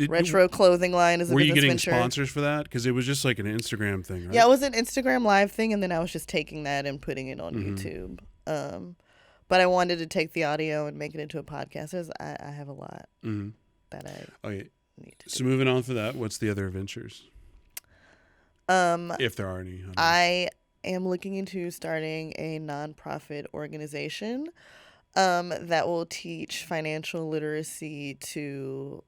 retro clothing line is a business venture. Were you getting sponsors for that? Because it was just like an Instagram thing, right? Yeah, it was an Instagram live thing, and then I was just taking that and putting it on YouTube. But I wanted to take the audio and make it into a podcast. I have a lot that I need to do. So moving on for that, what's the other ventures? If there are any. I am looking into starting a nonprofit organization that will teach financial literacy to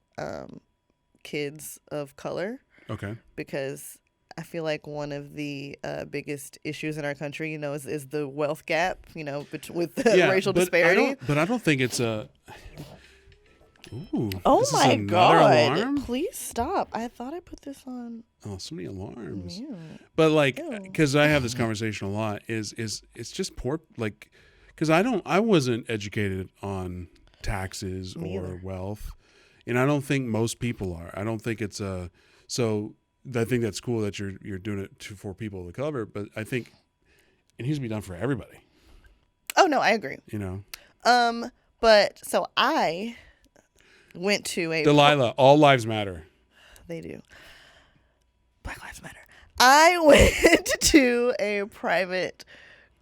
kids of color. Okay. Because I feel like one of the biggest issues in our country, is the wealth gap, with the racial disparity. But I don't think it's a... Ooh, oh my God. Alarm? Please stop. I thought I put this on. Oh, so many alarms. Yeah. But like, because I have this conversation a lot, is it's just poor, like, because I wasn't educated on taxes or wealth, and I don't think most people are. I don't think it's so I think that's cool that you're doing it for people to cover, but I think it needs to be done for everybody. Oh no, I agree. But so I went to a Delilah, all lives matter. They do. Black Lives Matter. I went to a private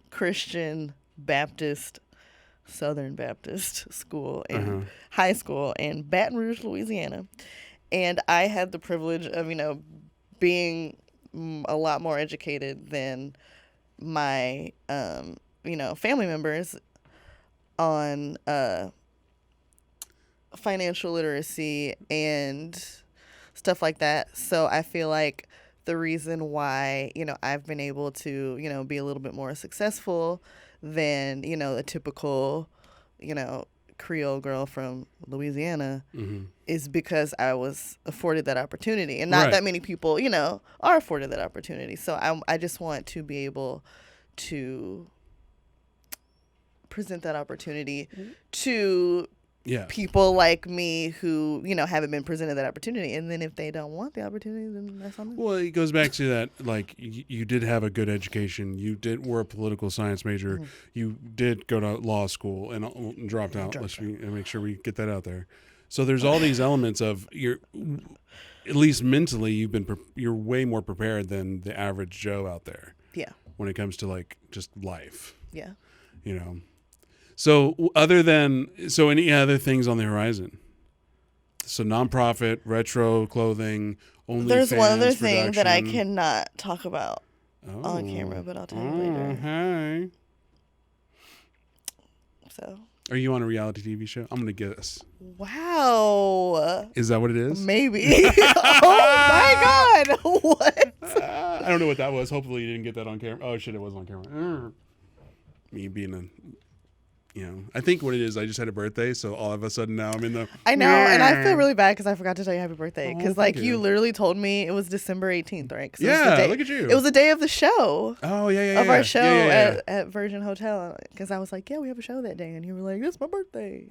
Christian Baptist, Southern Baptist school in high school in Baton Rouge, Louisiana. And I had the privilege of, being a lot more educated than my, family members on financial literacy and stuff like that. So I feel like the reason why, I've been able to, be a little bit more successful than, a typical, Creole girl from Louisiana is because I was afforded that opportunity. And not that many people, are afforded that opportunity. So I just want to be able to present that opportunity to people like me who, haven't been presented that opportunity. And then if they don't want the opportunity, then that's on them. Well, it goes back to that, like, you did have a good education. You were a political science major. You did go to law school and dropped out. Let's make sure we get that out there. So there's all these elements of at least mentally, you're way more prepared than the average Joe out there. Yeah. When it comes to, like, just life. Yeah. So any other things on the horizon? So nonprofit, retro clothing, only. There's one other thing that I cannot talk about on camera, but I'll tell you later. Hey. So. Are you on a reality TV show? I'm gonna guess. Wow. Is that what it is? Maybe. Oh my God. What? I don't know what that was. Hopefully you didn't get that on camera. Oh shit, it was on camera. Me being a I think what it is, I just had a birthday, so all of a sudden now I'm in the. I know, and I feel really bad because I forgot to tell you happy birthday. Oh, Because thank you you. literally told me it was December 18th, right? 'Cause Look at you. It was the day of the show. Oh yeah. Of our show Yeah. at Virgin Hotel. Because I was like, yeah, we have a show that day, and you were like, it's my birthday.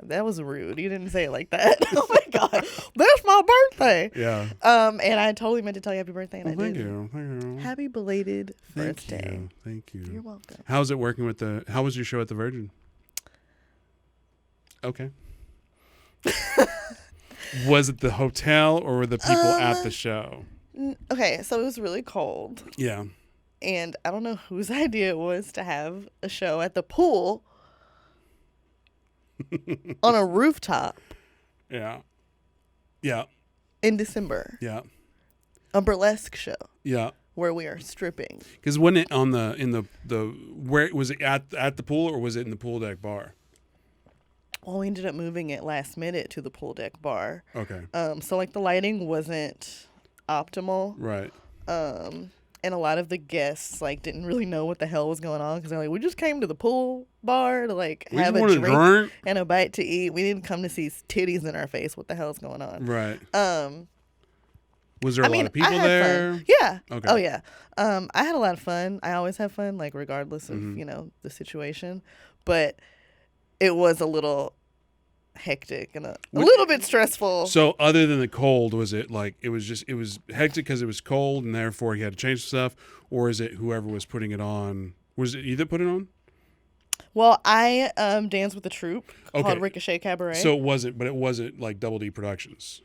That was rude. You didn't say it like that. Oh my god, that's my birthday. Yeah. And I totally meant to tell you happy birthday, and I Thank did. you. Happy belated birthday. Thank you. You're welcome. How's it working with the? How was your show at the Virgin? Okay. Was it the hotel or were the people at the show? Okay, so it was really cold, Yeah. and I don't know whose idea it was to have a show at the pool on a rooftop Yeah. Yeah. in December. Yeah. A burlesque show Yeah. where we are stripping. Because wasn't it on the where was it at the pool or was it in the pool deck bar? Well, we ended up moving it last minute to the pool deck bar. Okay. So the lighting wasn't optimal. Right. And a lot of the guests didn't really know what the hell was going on because they're like, we just came to the pool bar to have a drink and a bite to eat. We didn't come to see titties in our face. What the hell's going on? Right. Was there a lot of people I had there? Fun. Yeah. Okay. Oh yeah. I had a lot of fun. I always have fun, regardless of the situation. But it was a little hectic and a little bit stressful. So other than the cold, was it it was hectic because it was cold and therefore he had to change stuff, or is it whoever was putting it on? Was it either put it on? Well, I danced with a troupe called Ricochet Cabaret. So it wasn't like Double D Productions.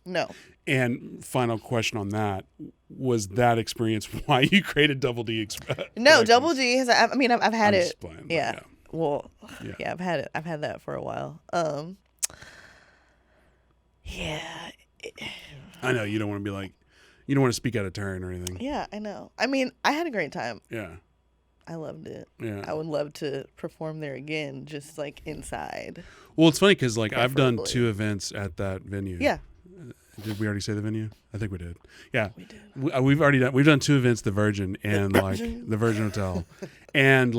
No. And final question on that, was that experience why you created Double D? No, Double D has. I've had it. Yeah. Well, yeah, I've had it. I've had that for a while. Yeah. I know you don't want to be you don't want to speak out of turn or anything. Yeah, I know. I had a great time. Yeah. I loved it. Yeah. I would love to perform there again, just inside. Well, it's funny because I've done 2 events at that venue. Yeah. Did we already say the venue? I think we did. Yeah. We did. We've done 2 events, the Virgin and the Virgin Hotel, and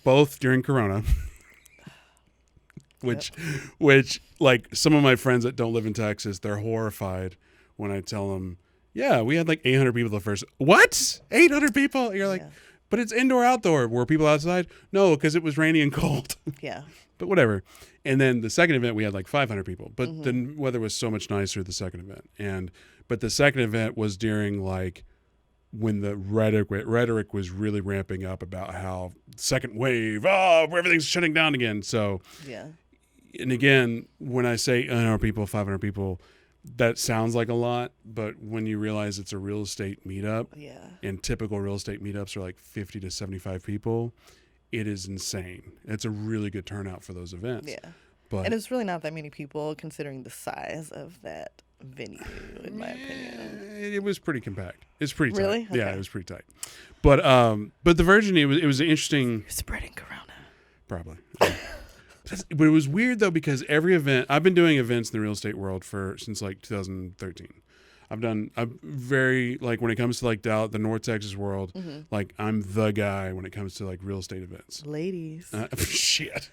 both during Corona, which some of my friends that don't live in Texas, they're horrified when I tell them, yeah, we had 800 people the first. What? 800 people? And you're but it's indoor, outdoor. Were people outside? No, because it was rainy and cold. Yeah. But whatever. And then the second event, we had 500 people. But the weather was so much nicer the second event. But the second event was during when the rhetoric was really ramping up about how second wave, everything's shutting down again. So, yeah. And again, when I say 100 people, 500 people, that sounds like a lot, but when you realize it's a real estate meetup, and typical real estate meetups are 50 to 75 people, it is insane. It's a really good turnout for those events. Yeah. But and it's really not that many people considering the size of that venue, in my opinion. It was pretty compact. It's pretty tight. Really? Okay. Yeah, it was pretty tight. But the Virgin, it was an interesting. You're spreading Corona. Probably. But it was weird though because every event I've been doing events in the real estate world since 2013. I'm very when it comes to the North Texas world, I'm the guy when it comes to real estate events. Ladies. Shit.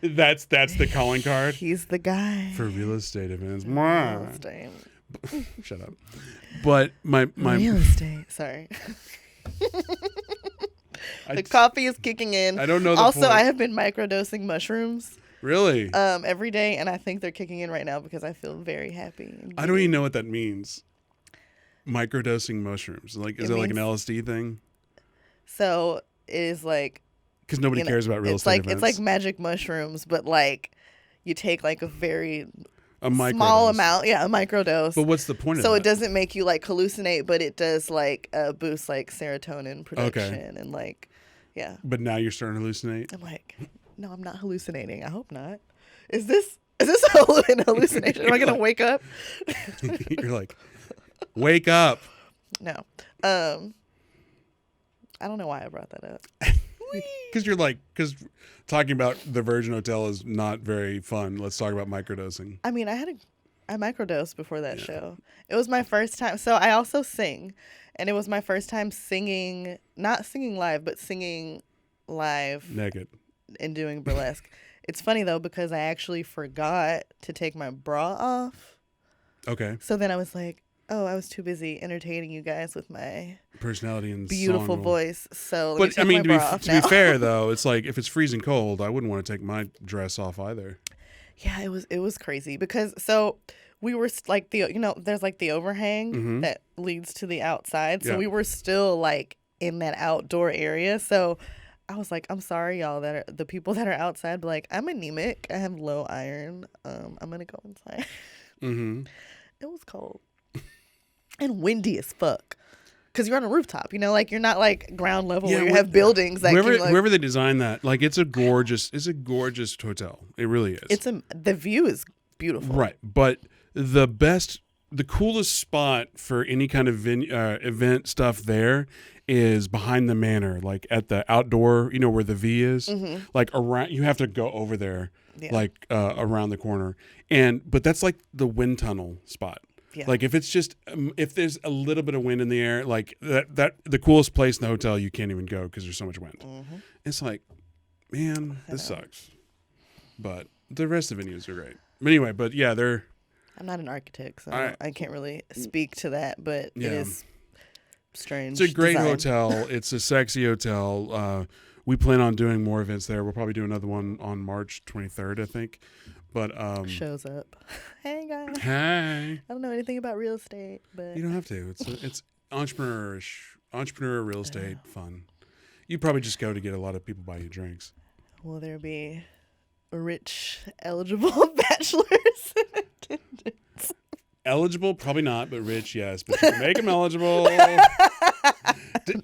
That's the calling card. He's the guy for real estate events. Real estate. Shut up. But my real estate. Sorry. The coffee is kicking in. I don't know. Also, I have been microdosing mushrooms. Really? Every day, and I think they're kicking in right now because I feel very happy. I don't even know what that means. Microdosing mushrooms. Is it an LSD thing? So it is because nobody cares about real estate events. It's like magic mushrooms, but you take a very dose. small amount, a microdose. But what's the point of that? So it doesn't make you hallucinate, but it does boost serotonin production and yeah. But now you're starting to hallucinate. I'm no, I'm not hallucinating. I hope not. Is this an hallucination? Am I gonna wake up? You're wake up. No. I don't know why I brought that up. Because talking about the Virgin Hotel is not very fun. Let's talk about microdosing. I microdosed before that show. It was my first time. So I also sing, and it was my first time singing, not singing live, but singing live. Naked. in doing burlesque. It's funny though because I actually forgot to take my bra off. Okay. So then I was like, oh, I was too busy entertaining you guys with my personality and beautiful song. voice. So But I mean, to be now. fair though, it's like if it's freezing cold, I wouldn't want to take my dress off either. Yeah, it was crazy because so we were like there's like the overhang that leads to the outside. So we were still like in that outdoor area. So I was like, I'm sorry, y'all, that are the people that are outside. But like, I'm anemic. I have low iron. I'm gonna go inside. It was cold and windy as fuck. Because you're on a rooftop, like you're not like ground level where you have buildings that whoever they designed that, like it's a gorgeous hotel. It really is. The view is beautiful, right? But the coolest spot for any kind of event stuff there is behind the manor, like at the outdoor, where the V is, like around. You have to go over there, like around the corner, but that's like the wind tunnel spot. Yeah. Like if it's just if there's a little bit of wind in the air, like that the coolest place in the hotel, you can't even go because there's so much wind. It's like, man, this sucks. But the rest of the venues are great. But anyway, I'm not an architect, so I can't really speak to that. But it is strange. It's a great design. hotel. It's a sexy hotel. We plan on doing more events there. We'll probably do another one on March 23rd, I think. But shows up. Hey guys. Hey. I don't know anything about real estate, but you don't have to. It's entrepreneur real estate fun. You probably just go to get a lot of people buy you drinks. Will there be rich eligible bachelors in attendance? Eligible, probably not, but rich, yes. But you can make them eligible.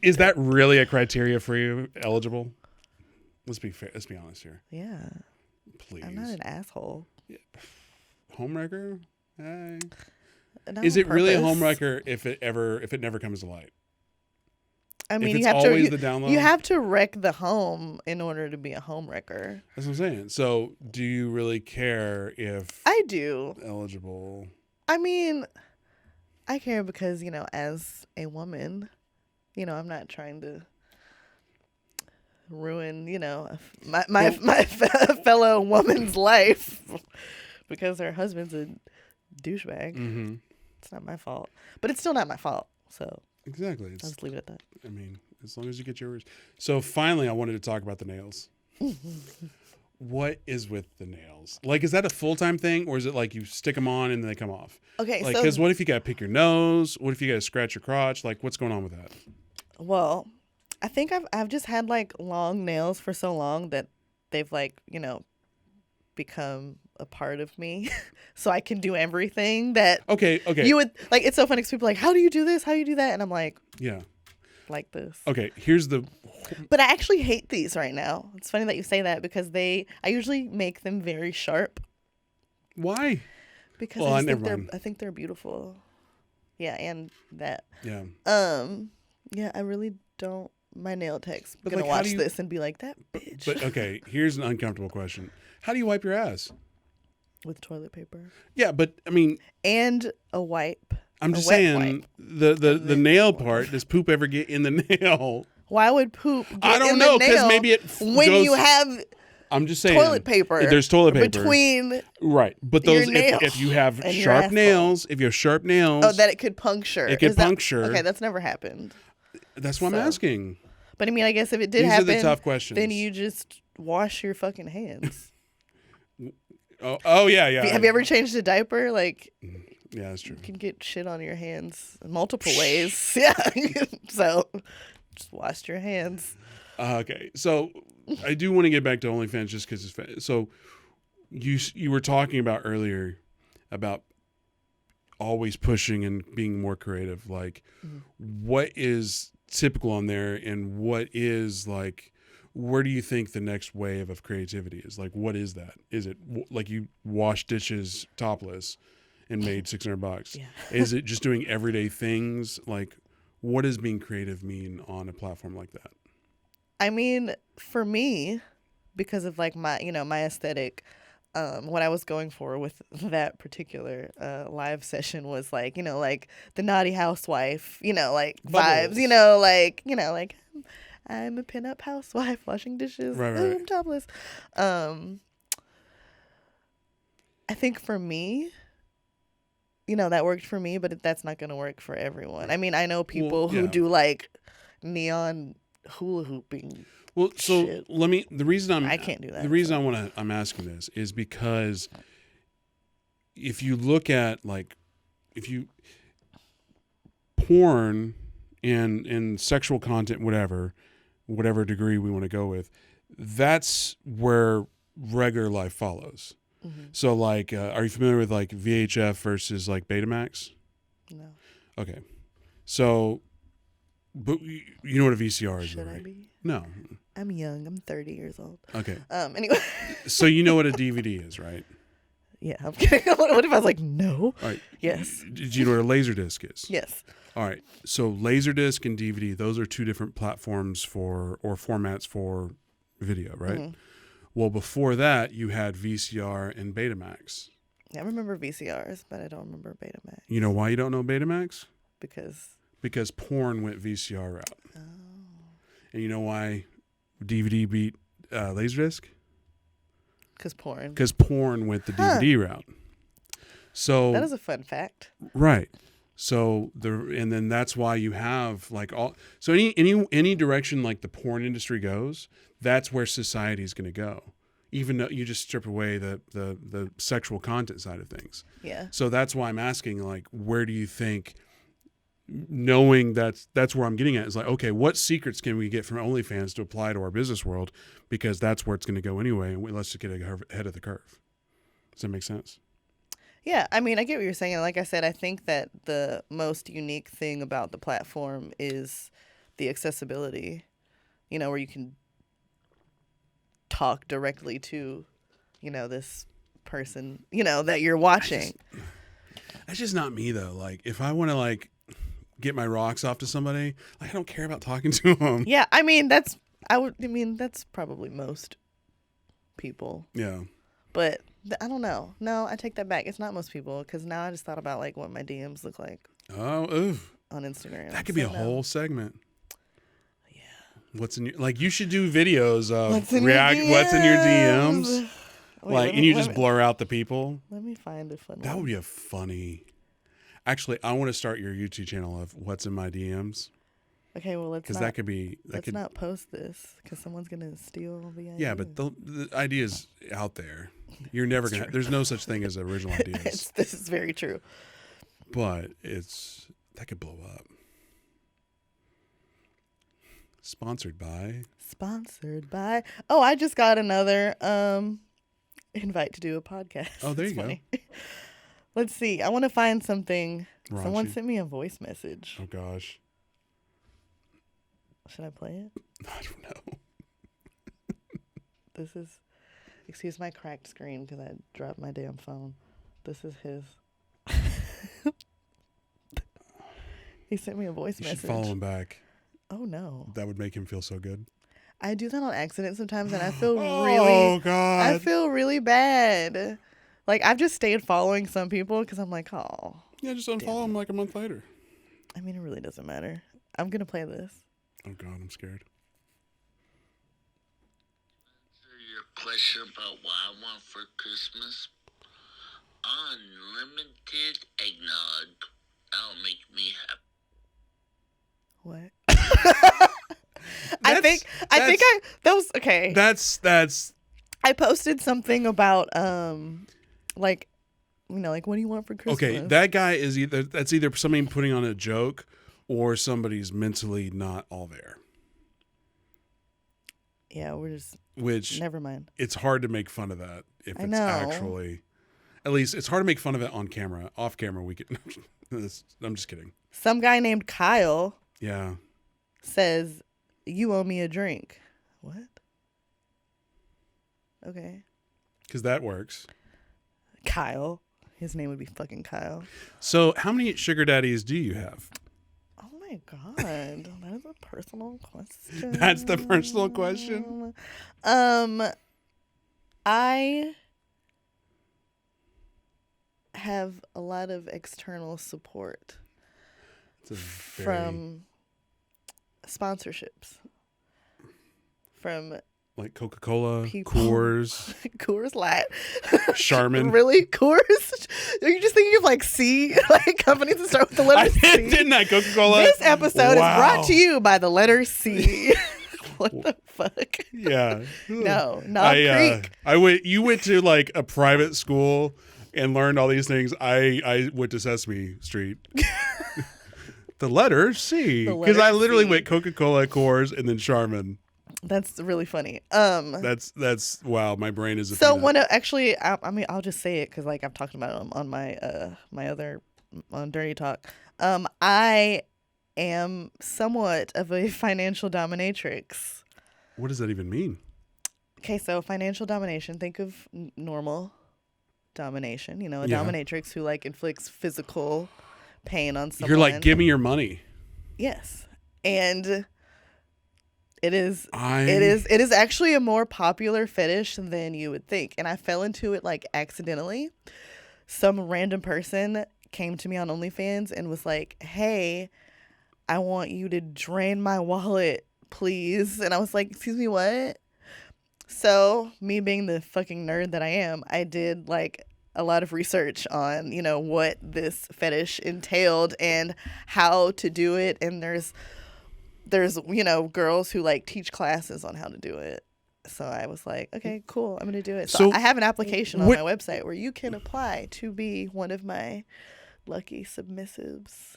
Is that really a criteria for you? Eligible? Let's be fair. Let's be honest here. Yeah. Please. I'm not an asshole. Yeah. Homewrecker? Hey. Is it really a homewrecker if it never comes to light? I mean, you have to wreck the home in order to be a homewrecker. That's what I'm saying. So, do you really care if I do eligible? I mean, I care because as a woman, I'm not trying to ruin, my fellow woman's life because her husband's a douchebag. It's not my fault, but it's still not my fault. So exactly, I'll just leave it at that. I mean, as long as you get yours. So finally, I wanted to talk about the nails. What is with the nails? Like, is that a full-time thing, or is it like you stick them on and then they come off? Okay, like, because what if you got to pick your nose? What if you got to scratch your crotch? Like, what's going on with that? Well, I think I've just had like long nails for so long that they've like, become a part of me. So I can do everything that Okay. You would like. It's so funny because people are like, how do you do this? How do you do that? And I'm like, yeah, like this. Okay, But I actually hate these right now. It's funny that you say that because I usually make them very sharp. Why? Because I think they're beautiful. Yeah, and that. Yeah. Yeah, I really don't. My nail tech's gonna like, watch this and be like, that bitch. But okay, here's an uncomfortable question. How do you wipe your ass? With toilet paper. Yeah, but I mean, and a wipe. I'm just saying the nail part. Does poop ever get in the nail? Why would poop get I don't know, because maybe you have I'm just saying toilet paper. There's toilet paper between right, but those if you have sharp nails, oh, that it could puncture. It could puncture. Okay, that's never happened. That's what I'm asking. But I mean, I guess if it did happen, these are the tough questions. Then you just wash your fucking hands. Oh yeah. Have you ever changed a diaper? Like, yeah, that's true. You can get shit on your hands in multiple ways. Yeah, so just wash your hands. Okay, so I do want to get back to OnlyFans just because it's so you were talking about earlier about always pushing and being more creative. Like, what is typical on there, and what is like? Where do you think the next wave of creativity is? Like, what is that? Is it like you wash dishes topless and made $600? Yeah. Is it just doing everyday things? Like, what does being creative mean on a platform like that? I mean, for me, because of like my aesthetic, what I was going for with that particular live session was like, like the naughty housewife, like Bubbles. vibes, like I'm a pinup housewife washing dishes. Right. Ooh, I'm topless. I think for me, that worked for me, but that's not going to work for everyone. I mean, I know people who do like neon hula hooping. Well, so shit. the reason I can't do that. The reason I'm asking this is because if you look at porn and sexual content, whatever degree we want to go with, that's where regular life follows. Mm-hmm. So are you familiar with VHF versus Betamax? No. Okay. So, but you know what a VCR is, Should right? I be? No. I'm young. I'm 30 years old. Okay. Anyway. So you know what a DVD is, right? Yeah, I'm kidding. What if I was like, no? All right. Yes. Did you know what a Laserdisc is? Yes. All right. So Laserdisc and DVD, those are two different platforms or formats for video, right? Mm-hmm. Well, before that, you had VCR and Betamax. Yeah, I remember VCRs, but I don't remember Betamax. You know why you don't know Betamax? Because porn went VCR route. Oh. And you know why DVD beat Laserdisc? Because porn. Because porn went the DVD route. So that is a fun fact. Right. So and then that's why you have any direction the porn industry goes, that's where society is going to go. Even though you just strip away the sexual content side of things. Yeah. So that's why I'm asking where do you think, knowing that's where I'm getting at, is okay, what secrets can we get from OnlyFans to apply to our business world, because that's where it's going to go anyway, and let's just get ahead of the curve. Does that make sense? Yeah, I mean, I get what you're saying. Like I said, I think that the most unique thing about the platform is the accessibility, where you can talk directly to, this person, that you're watching. That's just not me, though. If I want to, get my rocks off to somebody, I don't care about talking to them. Yeah, I mean, that's probably most people. Yeah. But I don't know. No, I take that back. It's not most people, because now I just thought about what my DMs look like. Oh, oof. On Instagram. That could be a whole segment. Yeah. What's in your you should do videos of what's in your DMs. Wait, and you just blur out the people. Let me find a fun one. That would be a funny. Actually, I want to start your YouTube channel of what's in my DMs. Okay, well, let's not post this, because someone's gonna steal the idea. Yeah, but the idea is out there. You're never gonna. There's no such thing as original ideas. This is very true. But that could blow up. Sponsored by. Oh, I just got another invite to do a podcast. Oh, there you go. Let's see. I want to find something. Raunchy. Someone sent me a voice message. Oh gosh. Should I play it? I don't know. This is, excuse my cracked screen because I dropped my damn phone. This is his. He sent me a voice message. You should follow him back. Oh no. That would make him feel so good. I do that on accident sometimes, and I feel Oh God. I feel really bad. I've just stayed following some people because I'm like, oh. Yeah, just unfollow him a month later. I mean, it really doesn't matter. I'm gonna play this. Oh God, I'm scared. Answer your question about what I want for Christmas. Unlimited eggnog. That'll make me happy. What? I think that was okay. That's. I posted something about what do you want for Christmas? Okay, that guy is either somebody putting on a joke or somebody's mentally not all there. Yeah, never mind. It's hard to make fun of that if it's actually. At least it's hard to make fun of it on camera. Off camera, we can. I'm just kidding. Some guy named Kyle. Yeah. Says, "You owe me a drink." What? Okay. Because that works. Kyle. His name would be fucking Kyle. So, how many sugar daddies do you have? Oh my God, that is a personal question. That's the personal question. I have a lot of external support from sponsorships. from Like Coca-Cola, people. Coors, Coors Light. Charmin. Really? Coors? Are you just thinking of like C, like companies that start with the letter I C? didn't I? Coca-Cola. This episode is Wow. brought to you by the letter C. What the fuck? Yeah. No, not Creek. You went to like a private school and learned all these things. I went to Sesame Street. The letter C. The Because letter I literally C. went Coca-Cola, Coors, and then Charmin. That's really funny. That's wow. My brain is a So peanut. one of actually, I mean, I'll just say it because like I've talked about it on my my other on Dirty Talk. I am somewhat of a financial dominatrix. What does that even mean? Okay, so financial domination. Think of normal domination. You know, a Yeah. dominatrix who like inflicts physical pain on someone. You're like, give me your money. Yes, and it is I actually a more popular fetish than you would think. And I fell into it like accidentally. Some random person came to me on OnlyFans and was like, "Hey, I want you to drain my wallet, please." And I was like, "Excuse me, what?" So, me being the fucking nerd that I am, I did like a lot of research on, you know, what this fetish entailed and how to do it. And there's you know, girls who like teach classes on how to do it. So I was like, okay, cool, I'm gonna do it. So I have an application on my website where you can apply to be one of my lucky submissives.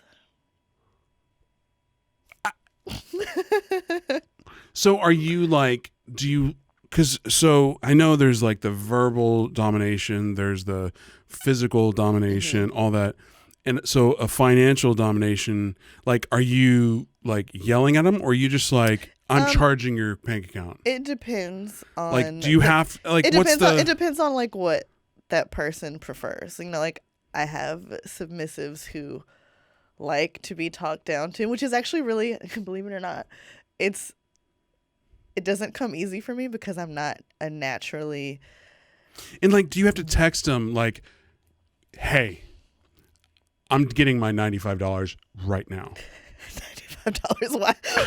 So are you like, do you, because so I know there's like the verbal domination, there's the physical domination, all that. And so a financial domination, like, are you like yelling at them, or are you just like, I'm charging your bank account? It depends on, like, do you have like, it what's depends the? it depends on like what that person prefers. You know, like I have submissives who like to be talked down to, which is actually really, believe it or not, it doesn't come easy for me because I'm not a naturally. And like, do you have to text them like, hey, I'm getting my $95 right now? $95?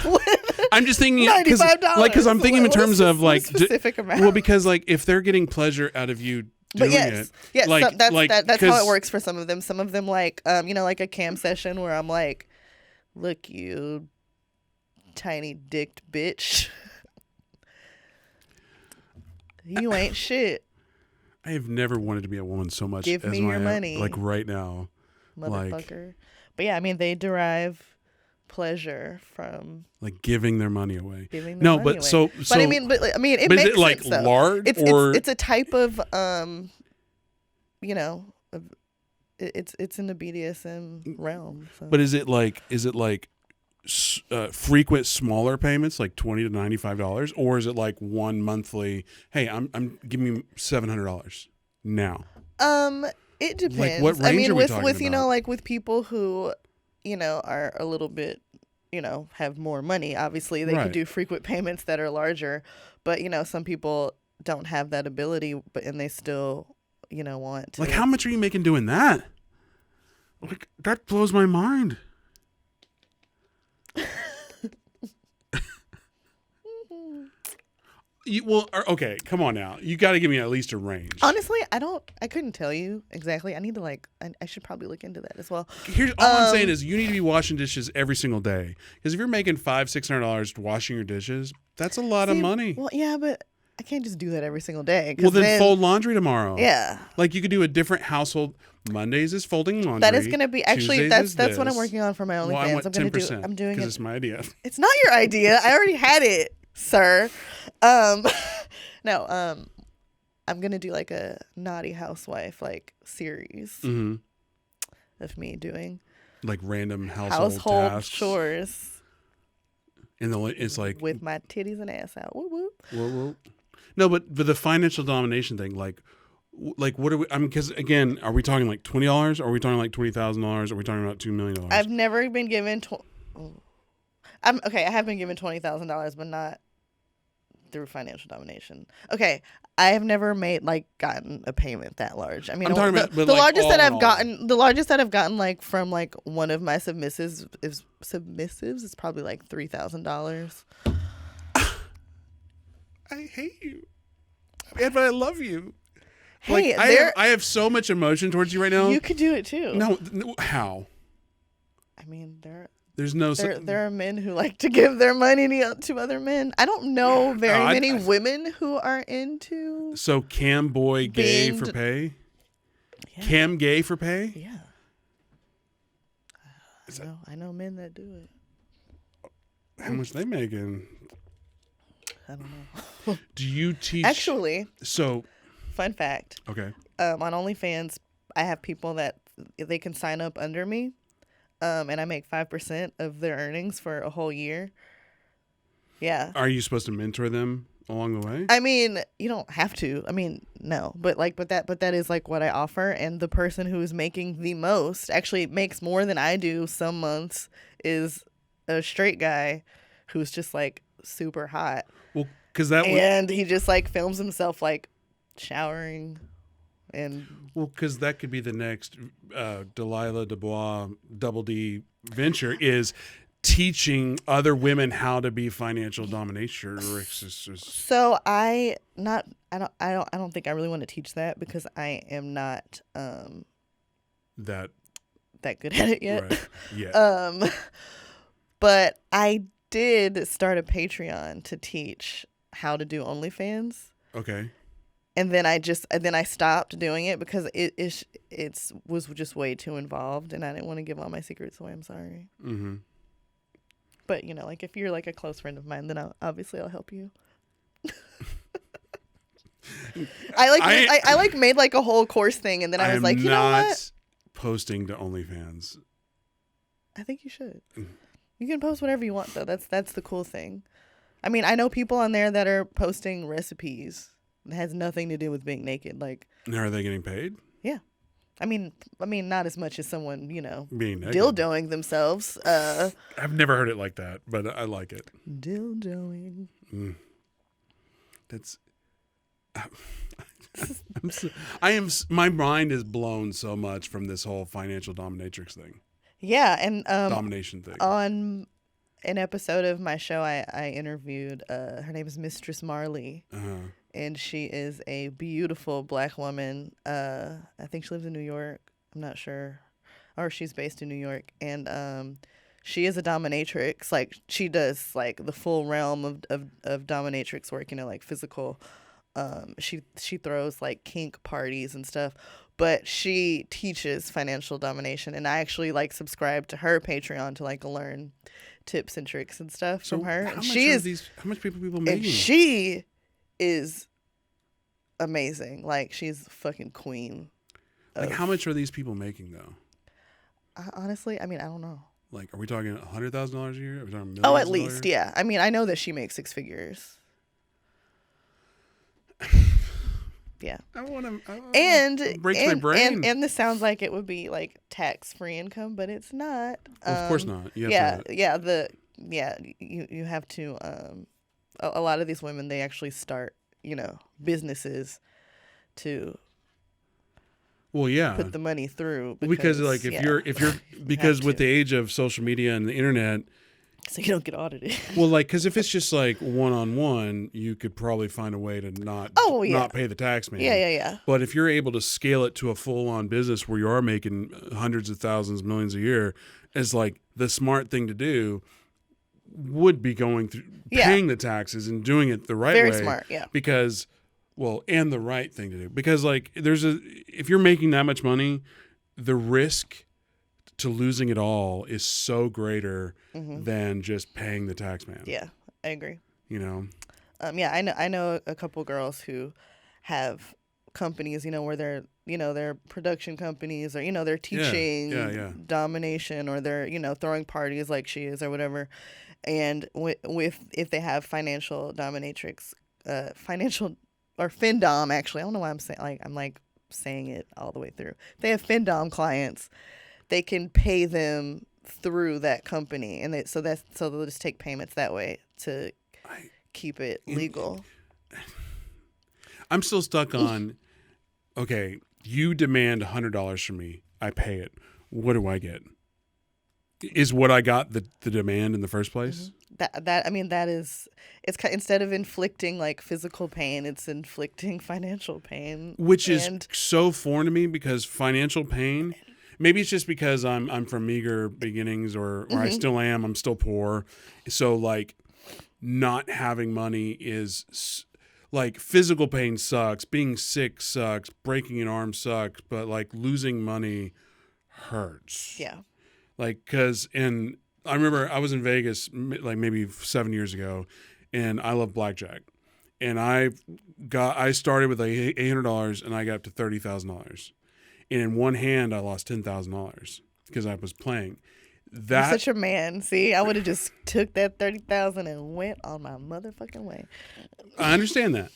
Why? I'm just thinking $95. Because I'm thinking in terms of like specific amount. Well, because like if they're getting pleasure out of you doing yes, like, so that's how it 'cause- works for some of them. Some of them like you know, like a cam session where I'm like, look, you tiny dicked bitch. You ain't shit. I have never wanted to be a woman so much. Give as me your money. Like right now, Motherfucker. But yeah, I mean, they derive pleasure from like giving their money away. giving their money away. So But I mean, it but makes is it like sense, though. lard It's a type of you know, it's in the BDSM realm. So. But is it like frequent smaller payments, like $20 to $95, or is it like one monthly? Hey, I'm giving you $700 now. It depends. Like, what range I mean, are we with talking you know, about? like with people who, you know, are a little bit, you know, have more money. Obviously, they Right. can do frequent payments that are larger. But you know, some people don't have that ability, and they still, you know, want to. Like, how much are you making doing that? Like, that blows my mind. Okay, come on now. You got to give me at least a range. Honestly, I couldn't tell you exactly. I need to I should probably look into that as well. Here's all I'm saying is you need to be washing dishes every single day, because if you're making $500-$600 washing your dishes, that's a lot of money. Well, yeah, but I can't just do that every single day. 'Cause Well, then fold laundry tomorrow. Yeah. Like, you could do a different household. Mondays is folding laundry. That is going to be actually Tuesdays that's is what I'm this. working on for my OnlyFans. Well, I want I'm going to 10%. I'm doing because it. it's my idea. It's not your idea. I already had it, sir. No, I'm going to do like a naughty housewife like series of me doing Like random household tasks. chores And it's like with my titties and ass out. Whoop, whoop. Well, no, but the financial domination thing, like what are we? I mean, because again, are we talking like $20? Are we talking like $20,000? Are we talking about $2 million? I've never been given. I have been given $20,000, but not through financial domination. Okay, I have never gotten a payment that large. I mean, I'm talking about the like, largest that all I've in all. gotten, the largest that I've gotten like from like one of my submissives is probably like $3,000. I hate you. But I love you. Hey, I have so much emotion towards you right now. You could do it too. No, how? I mean, There's no. There are men who like to give their money to other men. I don't know very many women who are into. So cam boy gay for pay. Yeah. Cam gay for pay. Yeah. I know men that do it. How much they making? I don't know. Do you teach? Actually. So. Fun fact. Okay. On OnlyFans, I have people that they can sign up under me, and I make 5% of their earnings for a whole year. Yeah. Are you supposed to mentor them along the way? I mean, you don't have to. I mean, no, but that is like what I offer, and the person who is making the most actually makes more than I do some months is a straight guy who's just like super hot. Well, and he just like films himself like showering and because that could be the next Delilah DuBois Double D venture is teaching other women how to be financial dominatrixes. So I don't think I really want to teach that because I am not that good at it yet. Right. Yeah. But I did start a Patreon to teach how to do OnlyFans. Okay. And then I stopped doing it because it was just way too involved, and I didn't want to give all my secrets away. I'm sorry. Mm-hmm. But like if you're like a close friend of mine, then I'll help you. I made like a whole course thing, and then I was like, you know what? Posting to OnlyFans. I think you should. You can post whatever you want though. That's the cool thing. I mean, I know people on there that are posting recipes. It has nothing to do with being naked. Like, are they getting paid? Yeah, I mean, not as much as someone being naked. Dildoing themselves. I've never heard it like that, but I like it. Dildoing. That's. My mind is blown so much from this whole financial dominatrix thing. Yeah, and domination thing. On an episode of my show, I interviewed. Her name is Mistress Marley. Uh-huh. And she is a beautiful black woman. I think she lives in New York. I'm not sure. Or she's based in New York. And she is a dominatrix. Like, she does, like, the full realm of dominatrix work, like, physical. She throws, like, kink parties and stuff. But she teaches financial domination. And I actually, like, subscribe to her Patreon to, like, learn tips and tricks and stuff from her. How much people making? And she is amazing. Like, she's fucking queen. Like, how much are these people making though? Honestly, I mean, I don't know. Like, are we talking $100,000 a year? Are we talking millions? Oh, at least, yeah. I mean, I know that she makes 6 figures. Yeah. I want to. And breaks my brain. And this sounds like it would be like tax-free income, but it's not. Well, of course not. You have you have to. A lot of these women, they actually start, businesses to. Well, yeah. Put the money through because like if you're because with the age of social media and the internet, so you don't get audited. Well, like, because if it's just like one-on-one, you could probably find a way to not pay the tax man. Yeah. But if you're able to scale it to a full-on business where you are making hundreds of thousands, millions a year, is like the smart thing to do would be going through paying the taxes and doing it the right way. Very smart, yeah. Because, and the right thing to do. Because like if you're making that much money, the risk to losing it all is so greater than just paying the tax man. Yeah, I agree. I know a couple girls who have companies, where they're production companies, or they're teaching domination, or they're throwing parties like she is or whatever. And if they have financial dominatrix, financial or FinDom, actually, I don't know why I'm saying it all the way through. If they have FinDom clients, they can pay them through that company, and so they'll just take payments that way to keep it legal. I'm still stuck on, okay, you demand $100 from me, I pay it. What do I get? is what I got the demand in the first place. That is, it's instead of inflicting like physical pain, it's inflicting financial pain, which is so foreign to me because financial pain. Maybe it's just because I'm from meager beginnings, or I still am. I'm still poor, so like not having money is like physical pain sucks. Being sick sucks. Breaking an arm sucks. But like losing money hurts. Yeah. Like, and I remember I was in Vegas like maybe 7 years ago, and I love blackjack, and I started with like $800 and I got up to $30,000, and in one hand I lost $10,000 because I was playing. You're such a man. See, I would have just took that 30,000 and went on my motherfucking way. I understand that,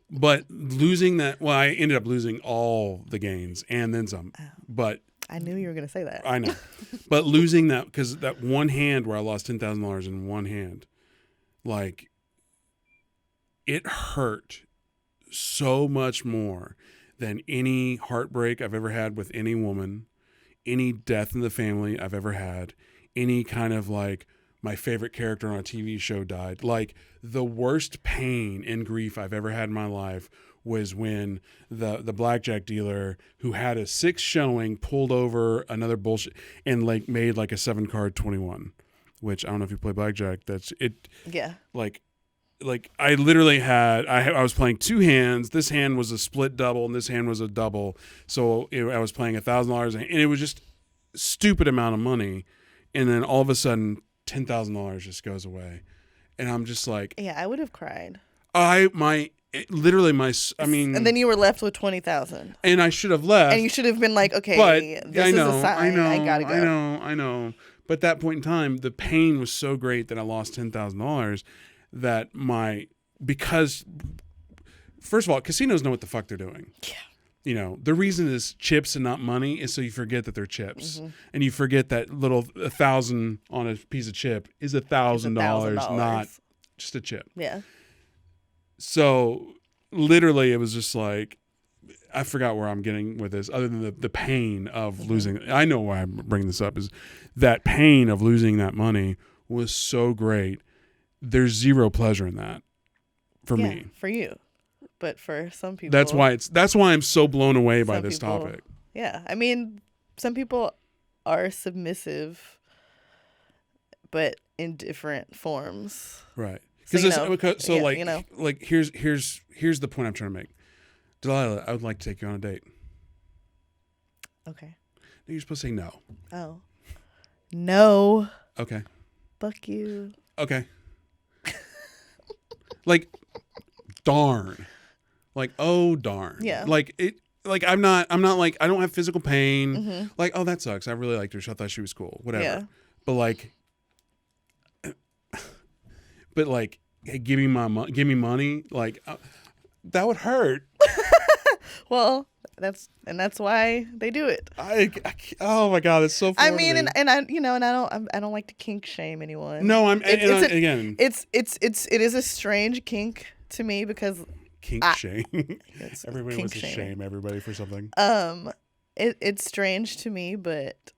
but losing that, well, I ended up losing all the gains and then some. But I knew you were gonna say that. I know, but losing that, because that one hand where I lost $10,000 in one hand, like it hurt so much more than any heartbreak I've ever had with any woman, any death in the family I've ever had, any kind of like my favorite character on a TV show died. Like the worst pain and grief I've ever had in my life was when the blackjack dealer who had a 6 showing pulled over another bullshit and like made like a 7-card 21, which I don't know if you play blackjack. That's it. Yeah. Like I literally had, I was playing 2 hands. This hand was a split double and this hand was a double. So I was playing $1,000 and it was just a stupid amount of money. And then all of a sudden $10,000 just goes away. And I'm just like, yeah, I would have cried. I mean, and then you were left with 20,000, and I should have left, and you should have been like, okay, but this is a sign. I gotta go. I know. But at that point in time, the pain was so great that I lost $10,000. That because first of all, casinos know what the fuck they're doing. Yeah. You know, the reason is chips and not money is so you forget that they're chips, and you forget that little 1,000 on a piece of chip is $1,000, not just a chip. Yeah. So literally it was just like, I forgot where I'm getting with this other than the pain of losing. I know why I'm bringing this up is that pain of losing that money was so great. There's zero pleasure in that for me. For you. But for some people. That's why I'm so blown away by this topic. Yeah. I mean, some people are submissive, but in different forms. Right. So, Like here's the point I'm trying to make. Delilah, I would like to take you on a date. Okay. No, you're supposed to say no. Oh. No. Okay. Fuck you. Okay. Like, darn. Like, oh darn. Yeah. Like it. Like I'm not like, I don't have physical pain. Like, oh, that sucks. I really liked her. I thought she was cool. Whatever. Yeah. But like, hey, give me money. Like, that would hurt. Well, that's why they do it. Oh my God, it's so funny. I mean, and I don't like to kink shame anyone. No, it is a strange kink to me because kink shame. Everybody wants to shame everybody for something. It's strange to me, but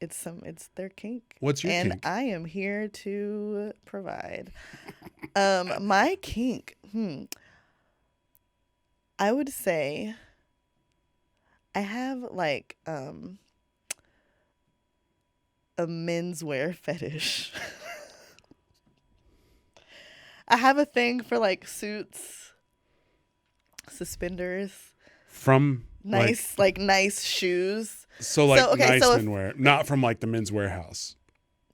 it's their kink. What's your kink? And I am here to provide. My kink. I would say I have like a menswear fetish. I have a thing for like suits, suspenders, from nice shoes. So nice menwear, not from like the Men's Warehouse.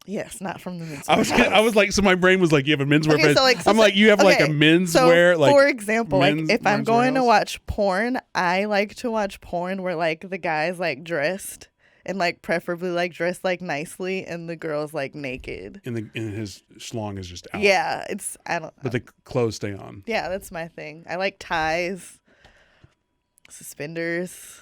Yes, not from the men's. I was like, so my brain was like, you have a menswear. Okay, I'm like, you have like a menswear. So like, for example, like if I'm going to Warehouse? watch porn, I like to watch porn where like the guy's like dressed and like preferably like dressed like nicely, and the girl's like naked. And his schlong is just out. Yeah, But the clothes stay on. Yeah, that's my thing. I like ties, suspenders.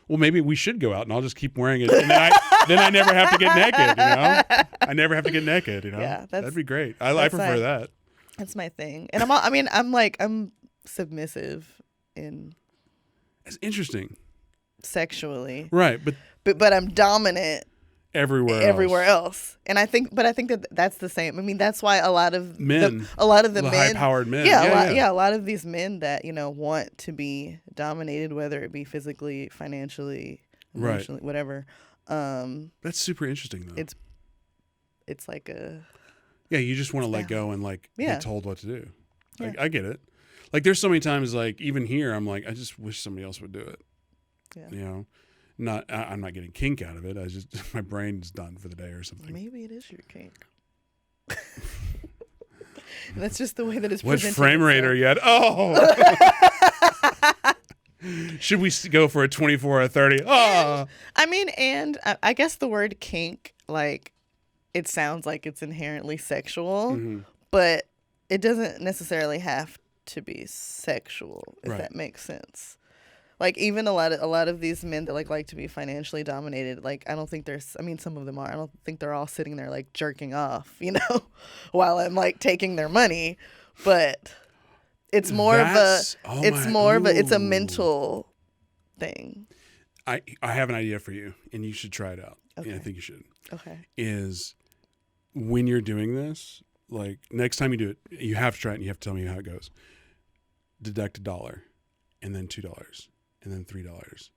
Well, maybe we should go out and I'll just keep wearing it. And then I never have to get naked, you know? I never have to get naked, you know? Yeah, that'd be great. I prefer that. That's my thing. And I'm submissive in. It's interesting. Sexually. Right, but I'm dominant everywhere else. And I think that that's the same. I mean, that's why a lot of the men, high-powered men, a lot of these men that want to be dominated, whether it be physically, financially, emotionally, whatever. That's super interesting, though. It's like a you just want to let go and be told what to do. Yeah. I get it. Like there's so many times even here I'm like I just wish somebody else would do it. Yeah. I'm not getting kink out of it. I just my brain's done for the day or something. Maybe it is your kink. That's just the way that it's what presented. Frame rate are you at? Oh. Should we go for a 24 or a 30? Oh. I mean, and I guess the word kink, it sounds like it's inherently sexual, but it doesn't necessarily have to be sexual, if that makes sense. Even a lot of these men that like to be financially dominated, I don't think some of them are. I don't think they're all sitting there jerking off, while I'm taking their money. But it's more it's a mental thing. I have an idea for you, and you should try it out. Okay. I think you should. Okay. Is when you're doing this, next time you do it, you have to try it and you have to tell me how it goes. Deduct $1 and then $2 and then $3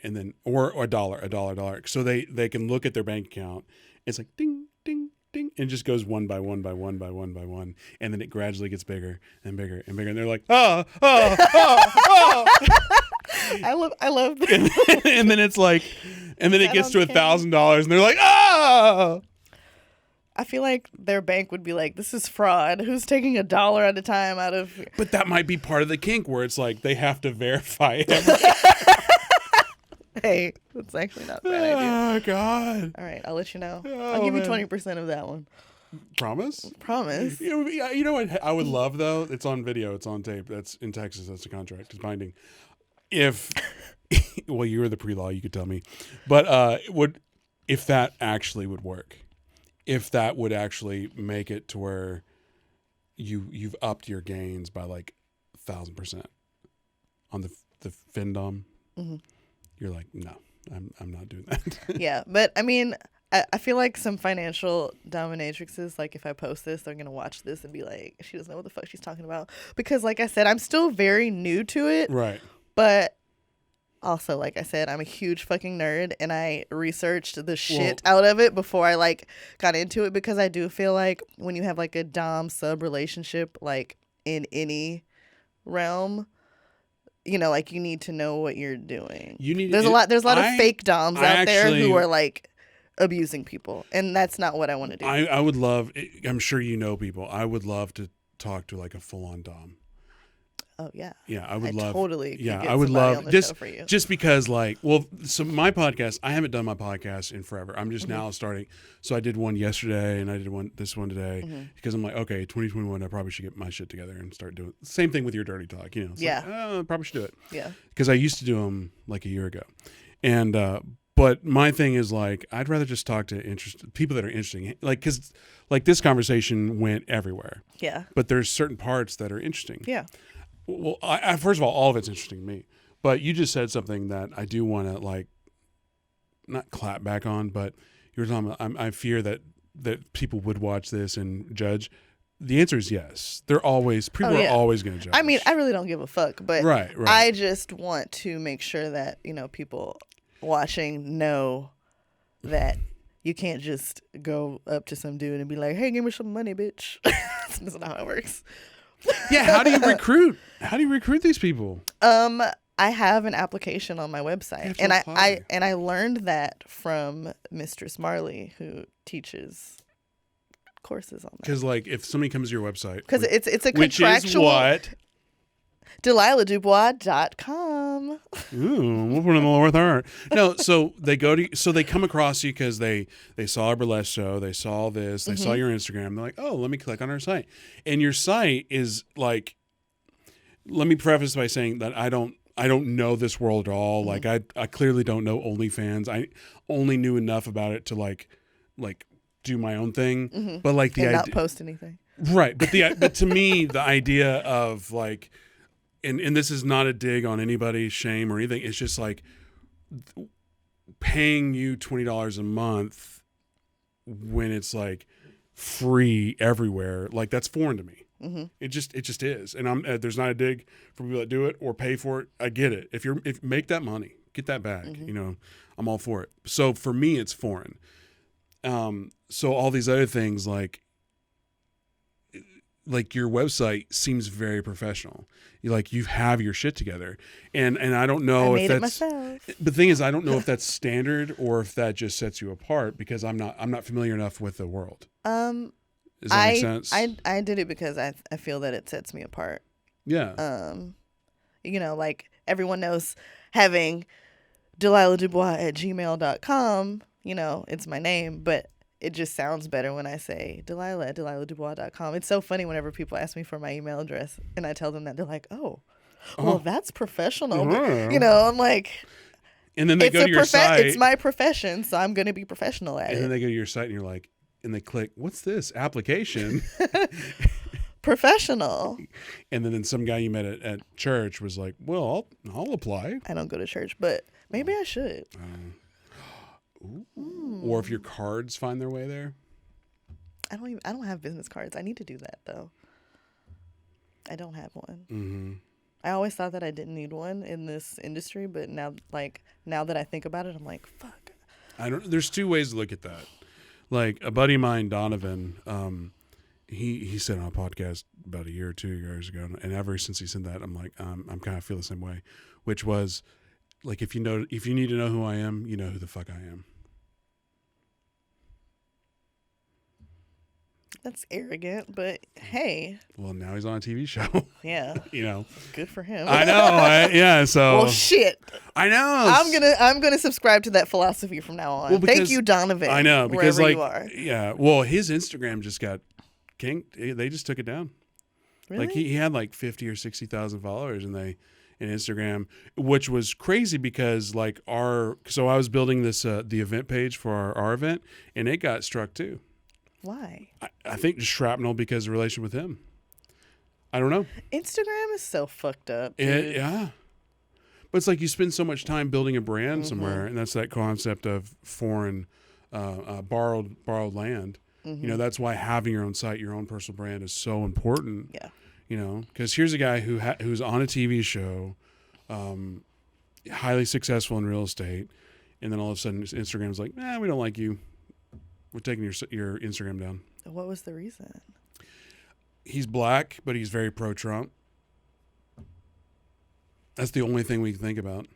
and then or a dollar. So they can look at their bank account. It's like ding, ding, ding. And it just goes one by one by one by one by one. And then it gradually gets bigger and bigger and bigger. And they're like, oh. I love that. And then it's and then it gets to $1,000 and they're like, oh. I feel like their bank would be like, this is fraud. Who's taking $1 at a time out of... But that might be part of the kink where it's they have to verify it. Hey, that's actually not a bad idea. Oh, God. All right, I'll let you know. I'll give you 20% of that one. Promise? Promise. You know what I would love, though? It's on video. It's on tape. That's in Texas. That's a contract. It's binding. If... well, you were the pre-law. You could tell me. But if that actually would work. If that would actually make it to where you've upped your gains by 1,000% on the FinDom, you're like, no, I'm not doing that. Yeah, but I mean, I feel like some financial dominatrixes, if I post this, they're gonna watch this and be like, she doesn't know what the fuck she's talking about, because like I said, I'm still very new to it. Right. But also, like I said, I'm a huge fucking nerd, and I researched the shit out of it before I got into it, because I do feel like when you have a dom sub relationship, in any realm, you need to know what you're doing. There's a lot of fake doms out there who are abusing people, and that's not what I want to do. I would love. I'm sure you know people. I would love to talk to a full on dom. Oh yeah. Yeah, I would love. Totally. Yeah, I would love just because so my podcast. I haven't done my podcast in forever. I'm just now starting. So I did one yesterday, and I did this one today because I'm like, okay, 2021. I probably should get my shit together and start doing same thing with your dirty talk. It's I probably should do it. Yeah. Because I used to do them a year ago, and but my thing is I'd rather just talk to people that are interesting. Because this conversation went everywhere. Yeah. But there's certain parts that are interesting. Yeah. Well, I first of all of it's interesting to me, but you just said something that I do want to not clap back on, but you were talking about, I fear that people would watch this and judge. The answer is yes. People are always going to judge. I mean, I really don't give a fuck, but right. I just want to make sure that, people watching know that you can't just go up to some dude and be like, hey, give me some money, bitch. That's not how it works. Yeah, how do you recruit? How do you recruit these people? I have an application on my website, and I learned that from Mistress Marley, who teaches courses on that. Because if somebody comes to your website, because it's a contractual. Which is what? DelilahDuBois.com. Ooh, we'll put in the lower third. No, so they they come across you because they saw a burlesque show, they saw this, they saw your Instagram. They're like, oh, let me click on our site, and your site is let me preface by saying that I don't know this world at all. I clearly don't know OnlyFans. I only knew enough about it to do my own thing, but the idea, not post anything. Right, but but to me the idea of and this is not a dig on anybody's shame or anything. It's just paying you $20 a month when it's like free everywhere, like that's foreign to me. Mm-hmm. It just is, and there's not a dig for people that do it or pay for it. I get it. If make that money, get that back. Mm-hmm. You know, I'm all for it. So for me, it's foreign. So all these other things like your website seems very professional. You have your shit together, and I don't know I made if it that's. myself. The thing is, I don't know if that's standard or if that just sets you apart because I'm not familiar enough with the world. Does that make sense? I did it because I feel that it sets me apart. Yeah. You know, like everyone knows having Delilah DuBois at gmail.com, you know, it's my name, but it just sounds better when I say Delilah at DelilahDuBois.com. It's so funny whenever people ask me for my email address and I tell them that, they're like, oh, well, that's professional. Mm-hmm. You know, I'm like, and then they go to your site. It's my profession, so I'm going to be professional at it. And then they go to your site and you're like, and they click, what's this application? Professional. And then some guy you met at church was like, well, I'll apply. I don't go to church, but maybe I should. Or if your cards find their way there. I don't have business cards. I need to do that though. I don't have one. Mm-hmm. I always thought that I didn't need one in this industry, but now that I think about it, I'm like, fuck. There's two ways to look at that. Like a buddy of mine, Donovan, he said on a podcast about a year or 2 years ago, and ever since he said that, I'm like, I'm kind of feel the same way, which was like, if you need to know who I am, you know who the fuck I am. That's arrogant, but hey. Well, now he's on a TV show. Yeah. You know. Good for him. I know. Yeah. So. Well, shit. I know. I'm gonna subscribe to that philosophy from now on. Well, Thank you, Donovan. I know because you are. Yeah. Well, his Instagram just got kinked. They just took it down. Really? Like he had like 50 or 60,000 followers, in Instagram, which was crazy because so I was building this the event page for our event, and it got struck too. Why? I think just shrapnel because of relation with him. I don't know. Instagram is so fucked up. Yeah. But it's like you spend so much time building a brand somewhere, and that's that concept of foreign, borrowed land. Mm-hmm. You know, that's why having your own site, your own personal brand is so important. Yeah. You know, because here's a guy who's on a TV show, highly successful in real estate, and then all of a sudden Instagram's like, we don't like you. We're taking your Instagram down. What was the reason? He's black, but he's very pro-Trump. That's the only thing we can think about.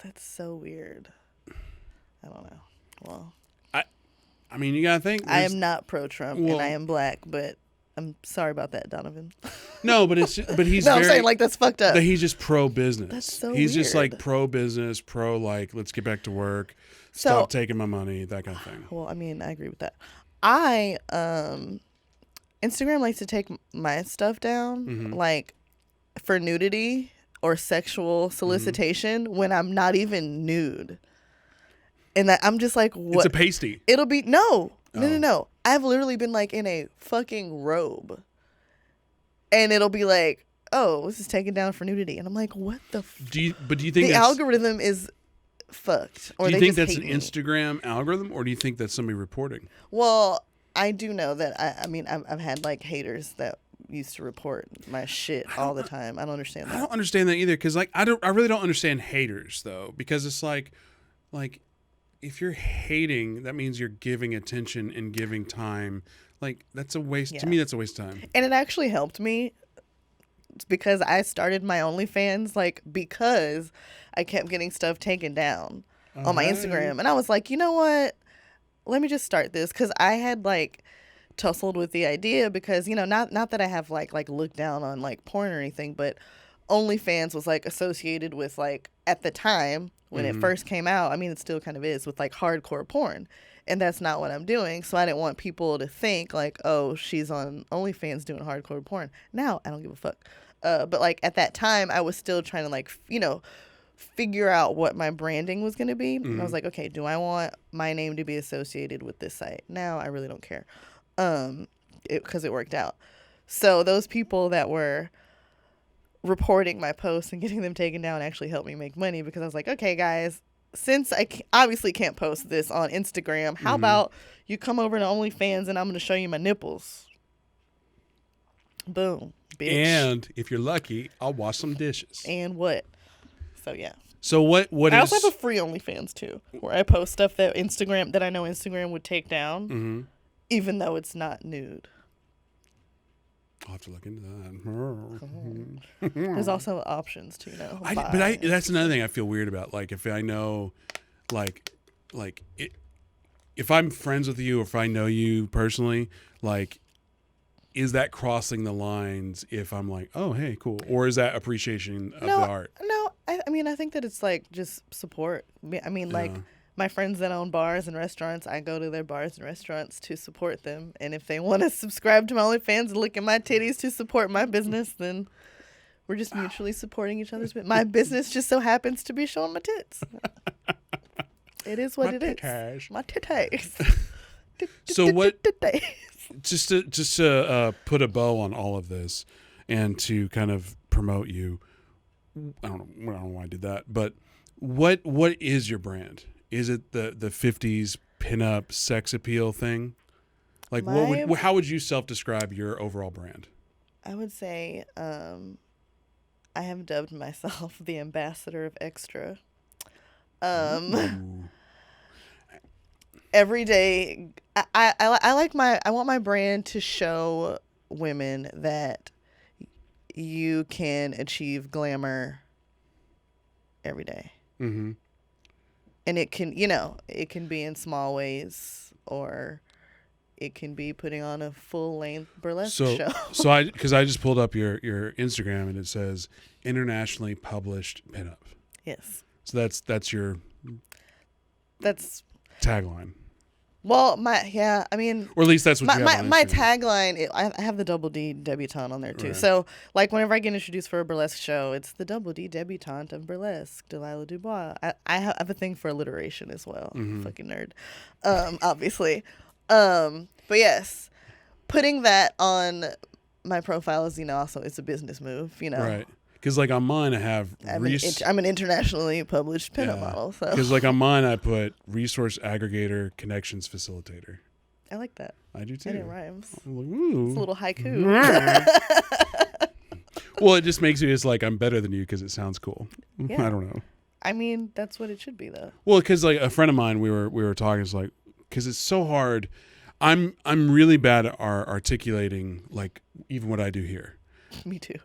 That's so weird. I don't know. Well, I mean, you gotta think. I am not pro-Trump, and I am black, but I'm sorry about that, Donovan. No, but he's no, I'm saying like that's fucked up. But he's just pro-business. That's so He's weird. just like pro-business, let's get back to work, stop taking my money, that kind of thing. Well, I mean, I agree with that. Instagram likes to take my stuff down, like for nudity or sexual solicitation when I'm not even nude. And I'm just like, what? It's a pasty. It'll be, no. I've literally been like in a fucking robe. And it'll be like, oh, this is taken down for nudity. And I'm like, what the do you think the algorithm is fucked? Or do you think that's an Instagram algorithm, or do you think that's somebody reporting? Well, I do know that, I've had like haters that used to report my shit all the time. I don't understand that. I don't understand that either, because like I really don't understand haters though, because it's like if you're hating, that means you're giving attention and giving time. Like that's a waste. Yeah. To me, that's a waste of time. And it actually helped me because I started my OnlyFans because I kept getting stuff taken down on my Instagram, and I was like, you know what? Let me just start this, because I had tussled with the idea because not that I have like looked down on porn or anything, but OnlyFans was associated with at the time when it first came out. I mean, it still kind of is with hardcore porn, and that's not what I'm doing. So I didn't want people to think oh, she's on OnlyFans doing hardcore porn. Now I don't give a fuck. But at that time, I was still trying to figure out what my branding was going to be. And I was like, okay, do I want my name to be associated with this site? Now I really don't care, because it worked out. So those people that were reporting my posts and getting them taken down actually helped me make money, because I was like, okay, guys, since obviously can't post this on Instagram, how about you come over to OnlyFans and I'm going to show you my nipples? Boom, bitch. And if you're lucky, I'll wash some dishes. And what? So yeah. So what I is... also have a free OnlyFans too, where I post stuff that I know Instagram would take down, even though it's not nude. I'll have to look into that. There's also options to, that's another thing I feel weird about. Like, if I know, if I'm friends with you, or if I know you personally, like, is that crossing the lines if I'm like, oh, hey, cool? Or is that appreciation of the art? No, I think that it's like just support. Like my friends that own bars and restaurants, I go to their bars and restaurants to support them. And if they want to subscribe to my OnlyFans and look at my titties to support my business, then we're just mutually supporting each other's. My business just so happens to be showing my tits. It is what it is. My titties. So what? Just to put a bow on all of this, and to kind of promote you. I don't know why I did that, but what is your brand? Is it the 50s pinup sex appeal thing? Like, how would you self-describe your overall brand? I would say I have dubbed myself the ambassador of extra. Every day, I want my brand to show women that you can achieve glamour every day. Mm-hmm. And it can be in small ways, or it can be putting on a full-length burlesque show. Because I just pulled up your Instagram, and it says internationally published pinup. Yes. So that's your tagline. Well, or at least that's what you have on my tagline. I have the Double D Debutante on there too. Right. So, like, whenever I get introduced for a burlesque show, it's the Double D Debutante of Burlesque, Delilah DuBois. I have a thing for alliteration as well. Fucking nerd, obviously. But yes, putting that on my profile is, also it's a business move. Right. Because, like, on mine, I have... I'm an internationally published pinup model. Because, like, on mine, I put resource aggregator connections facilitator. I like that. I do, too. And it rhymes. Like, ooh. It's a little haiku. Well, it just makes me just like, I'm better than you because it sounds cool. Yeah. I don't know. I mean, that's what it should be, though. Well, because, like, a friend of mine, we were talking, it's like... Because it's so hard. I'm really bad at articulating, like, even what I do here. Me too.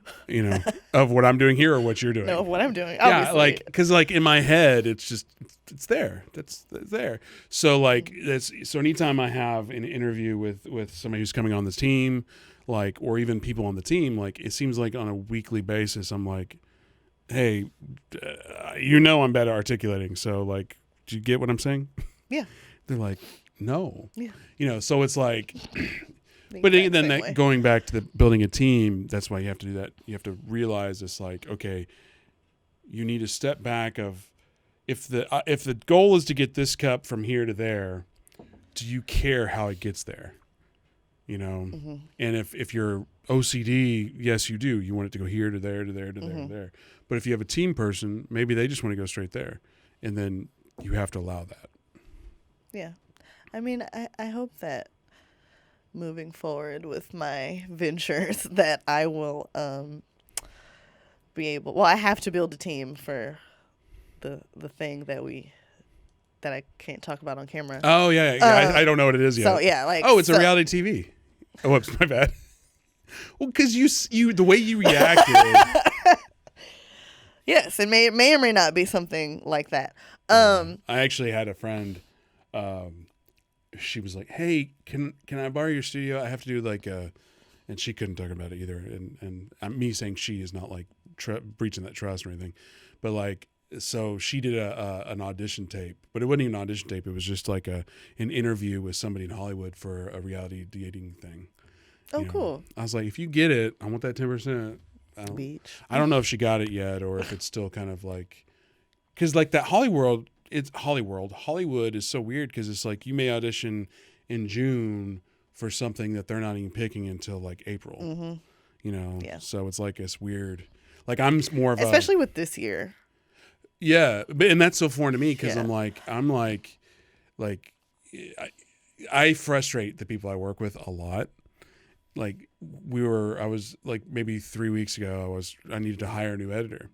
Of what I'm doing here or what you're doing. No, of what I'm doing. Obviously. Yeah, like, because, like, in my head, it's there. That's there. So, like, so anytime I have an interview with somebody who's coming on this team, like, or even people on the team, like, it seems like on a weekly basis, I'm like, hey, I'm bad at articulating. So, like, do you get what I'm saying? Yeah. They're like, no. Yeah. So it's like... But then going back to the building a team, that's why you have to do that. You have to realize it's like, okay, you need to step back of if the goal is to get this cup from here to there, do you care how it gets there? And if you're OCD, yes, you do. You want it to go here to there to there to there to there. But if you have a team person, maybe they just want to go straight there, and then you have to allow that. Yeah, I mean, I hope that. Moving forward with my ventures that I will be able. Well, I have to build a team for the thing that I can't talk about on camera. Oh yeah. I don't know what it is yet. So yeah, it's a reality TV. Oh, whoops, my bad. Well, because you the way you reacted. Yes, it may or may not be something like that. I actually had a friend. She was like, "Hey, can I borrow your studio? I have to do like a," and she couldn't talk about it either. And me saying she is not like breaching that trust or anything, but like, so she did an audition tape, but it wasn't even an audition tape. It was just like an interview with somebody in Hollywood for a reality dating thing. Oh, cool. I was like, if you get it, I want that 10%. I don't know if she got it yet or if it's still kind of like, because like that Hollywood is so weird because it's like you may audition in June for something that they're not even picking until like April. Yeah. So it's like it's weird. Like I'm more of especially with this year. Yeah, but and that's so foreign to me because Yeah. I'm like, I frustrate the people I work with a lot. Like I was like maybe 3 weeks ago, I needed to hire a new editor,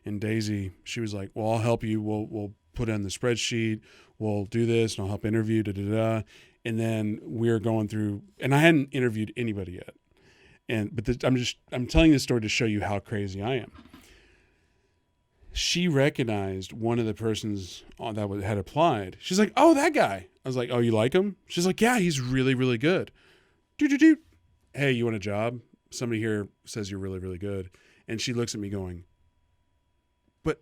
and Daisy, she was like, "Well, I'll help you. We'll put in the spreadsheet. We'll do this, and I'll help interview." Da da da. And then we're going through, and I hadn't interviewed anybody yet. I'm telling this story to show you how crazy I am. She recognized one of the persons that had applied. She's like, "Oh, that guy." I was like, "Oh, you like him?" She's like, "Yeah, he's really, really good." Do. Hey, you want a job? Somebody here says you're really, really good. And she looks at me going, "But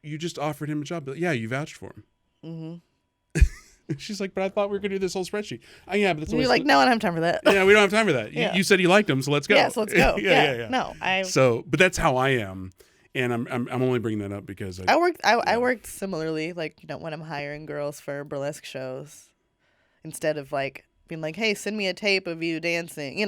you just offered him a job." But yeah, you vouched for him. Mm-hmm. She's like, "But I thought we were going to do this whole spreadsheet." Yeah, but that's You're like, no, I don't have time for that. Yeah, we don't have time for that. Yeah. You said you liked him, so let's go. Yeah, so let's go. Yeah. No, But that's how I am. And I'm only bringing that up because I worked similarly, like, when I'm hiring girls for burlesque shows, instead of like being like, "Hey, send me a tape of you dancing,"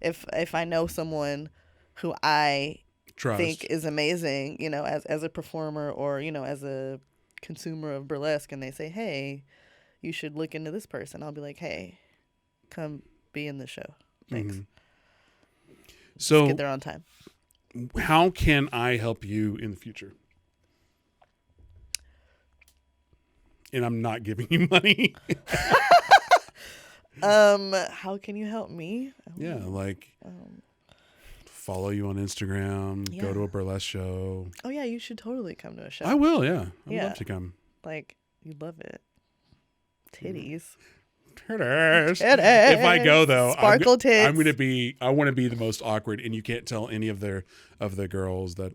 if I know someone who I trust. think is amazing, as a performer or as a consumer of burlesque, and they say, "Hey, you should look into this person," I'll be like, "Hey, come be in the show. Thanks." Mm-hmm. So just get there on time. How can I help you in the future? And I'm not giving you money. How can you help me? Yeah, like follow you on Instagram, go to a burlesque show. Oh yeah, you should totally come to a show. I will, yeah. I'd love to come. Like, you'd love it. Titties. Titties. If I go though, Sparkle tits. I want to be the most awkward, and you can't tell any of the girls that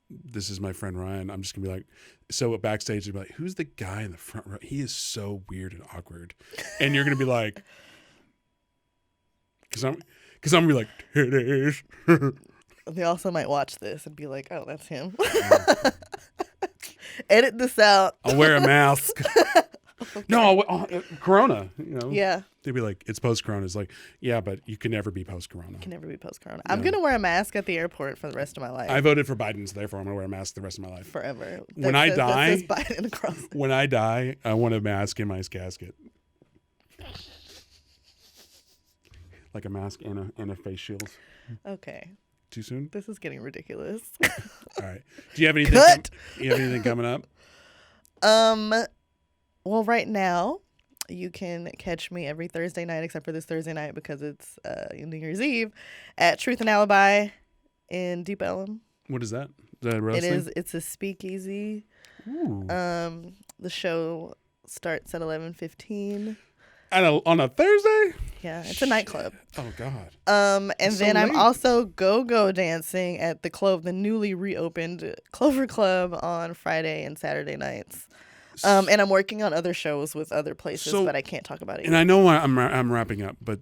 this is my friend Ryan. I'm just gonna be like, so backstage they'll be like, "Who's the guy in the front row? He is so weird and awkward," and you're gonna be like, because I'm gonna be like, "Titties." They also might watch this and be like, "Oh, that's him." Edit this out. I'll wear a mask. Okay. No, Corona. Yeah. They'd be like, "It's post-Corona." It's like, yeah, but you can never be post-Corona. You can never be post-Corona. I'm gonna wear a mask at the airport for the rest of my life. I voted for Biden, so therefore I'm gonna wear a mask the rest of my life. Forever. When I die, that says Biden across it. When I die, I want a mask in my casket, like a mask and a face shield. Okay. Too soon? This is getting ridiculous. All right. Do you have anything? You have anything coming up? Well, right now, you can catch me every Thursday night, except for this Thursday night because it's New Year's Eve, at Truth and Alibi in Deep Ellum. What is that? Is that a roasting? It is. It's a speakeasy. Ooh. The show starts at 11:15. On a Thursday? Yeah, it's a nightclub. Oh God. And it's then so I'm late. also go dancing at the newly reopened Clover Club on Friday and Saturday nights. And I'm working on other shows with other places, but I can't talk about it yet. And I know I'm wrapping up, but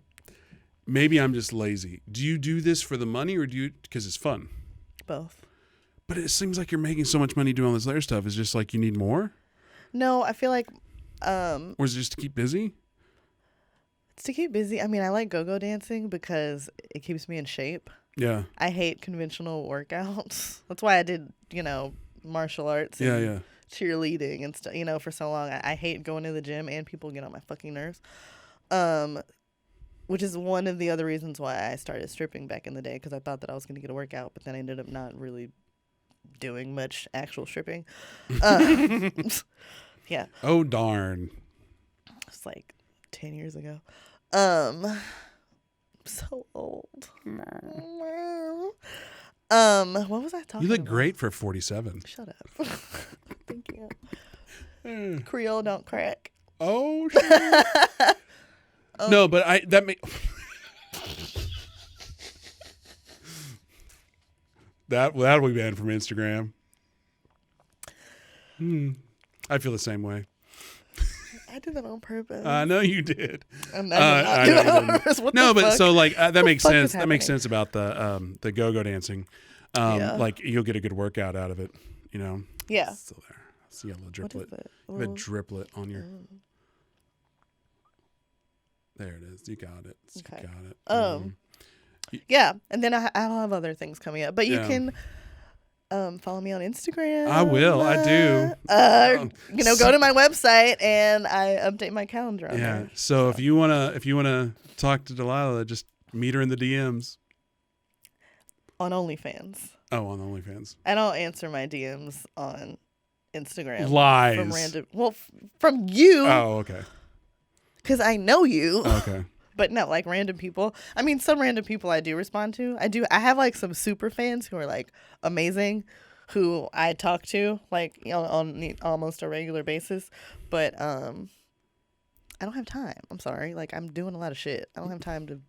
maybe I'm just lazy. Do you do this for the money, or do you because it's fun? Both. But it seems like you're making so much money doing all this other stuff. Is just like you need more? No, I feel like or is it just to keep busy? it's to keep busy. I mean, I like go dancing because it keeps me in shape. Yeah. I hate conventional workouts. That's why I did, martial arts. Yeah. Cheerleading and stuff, for so long. I hate going to the gym, and people get on my fucking nerves. Which is one of the other reasons why I started stripping back in the day, because I thought that I was going to get a workout, but then I ended up not really doing much actual stripping. Yeah. Oh darn. It's like 10 years ago. I'm so old. What was I talking about? You look great for 47. Shut up. Thank you. Creole don't crack. Oh shit. No, but that'll be banned from Instagram. I feel the same way. I did that on purpose. I know you did. I'm not doing that on purpose. What the fuck? So like that makes fuck sense. is That makes happening? sense about the go dancing. Like you'll get a good workout out of it. Yeah. It's still there. I see a little What is driplet. it? You have a driplet on your. There it is. You got it. Okay. You got it. Yeah, and then I'll have other things coming up, but you Yeah. can Follow me on Instagram. I will. I do. Go to my website and I update my calendar on Yeah. there. So if you wanna talk to Delilah, just meet her in the DMs. On OnlyFans. Oh, on OnlyFans. I don't answer my DMs on Instagram. Lies. From random. Well, from you. Oh, okay. Because I know you. Okay. But no, like random people. I mean, some random people I do respond to. I have like some super fans who are like amazing, who I talk to like on almost a regular basis. But I don't have time. I'm sorry. Like I'm doing a lot of shit. I don't have time to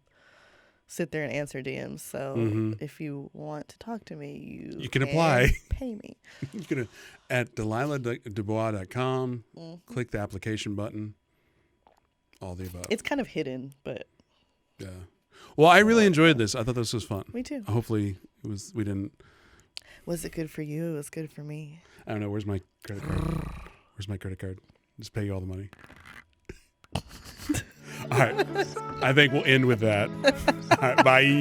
sit there and answer DMs. So if you want to talk to me, you can apply. Pay me. You can at DelilahDuBois.com. Click the application button. All the above. It's kind of hidden, but yeah. Well, I really enjoyed this. I thought this was fun. Me too. Hopefully, it was. We didn't. Was it good for you? It was good for me. I don't know. Where's my credit card? Where's my credit card? Just pay you all the money. All right. I think we'll end with that. All right. Bye.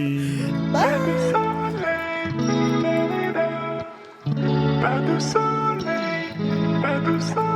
Bye.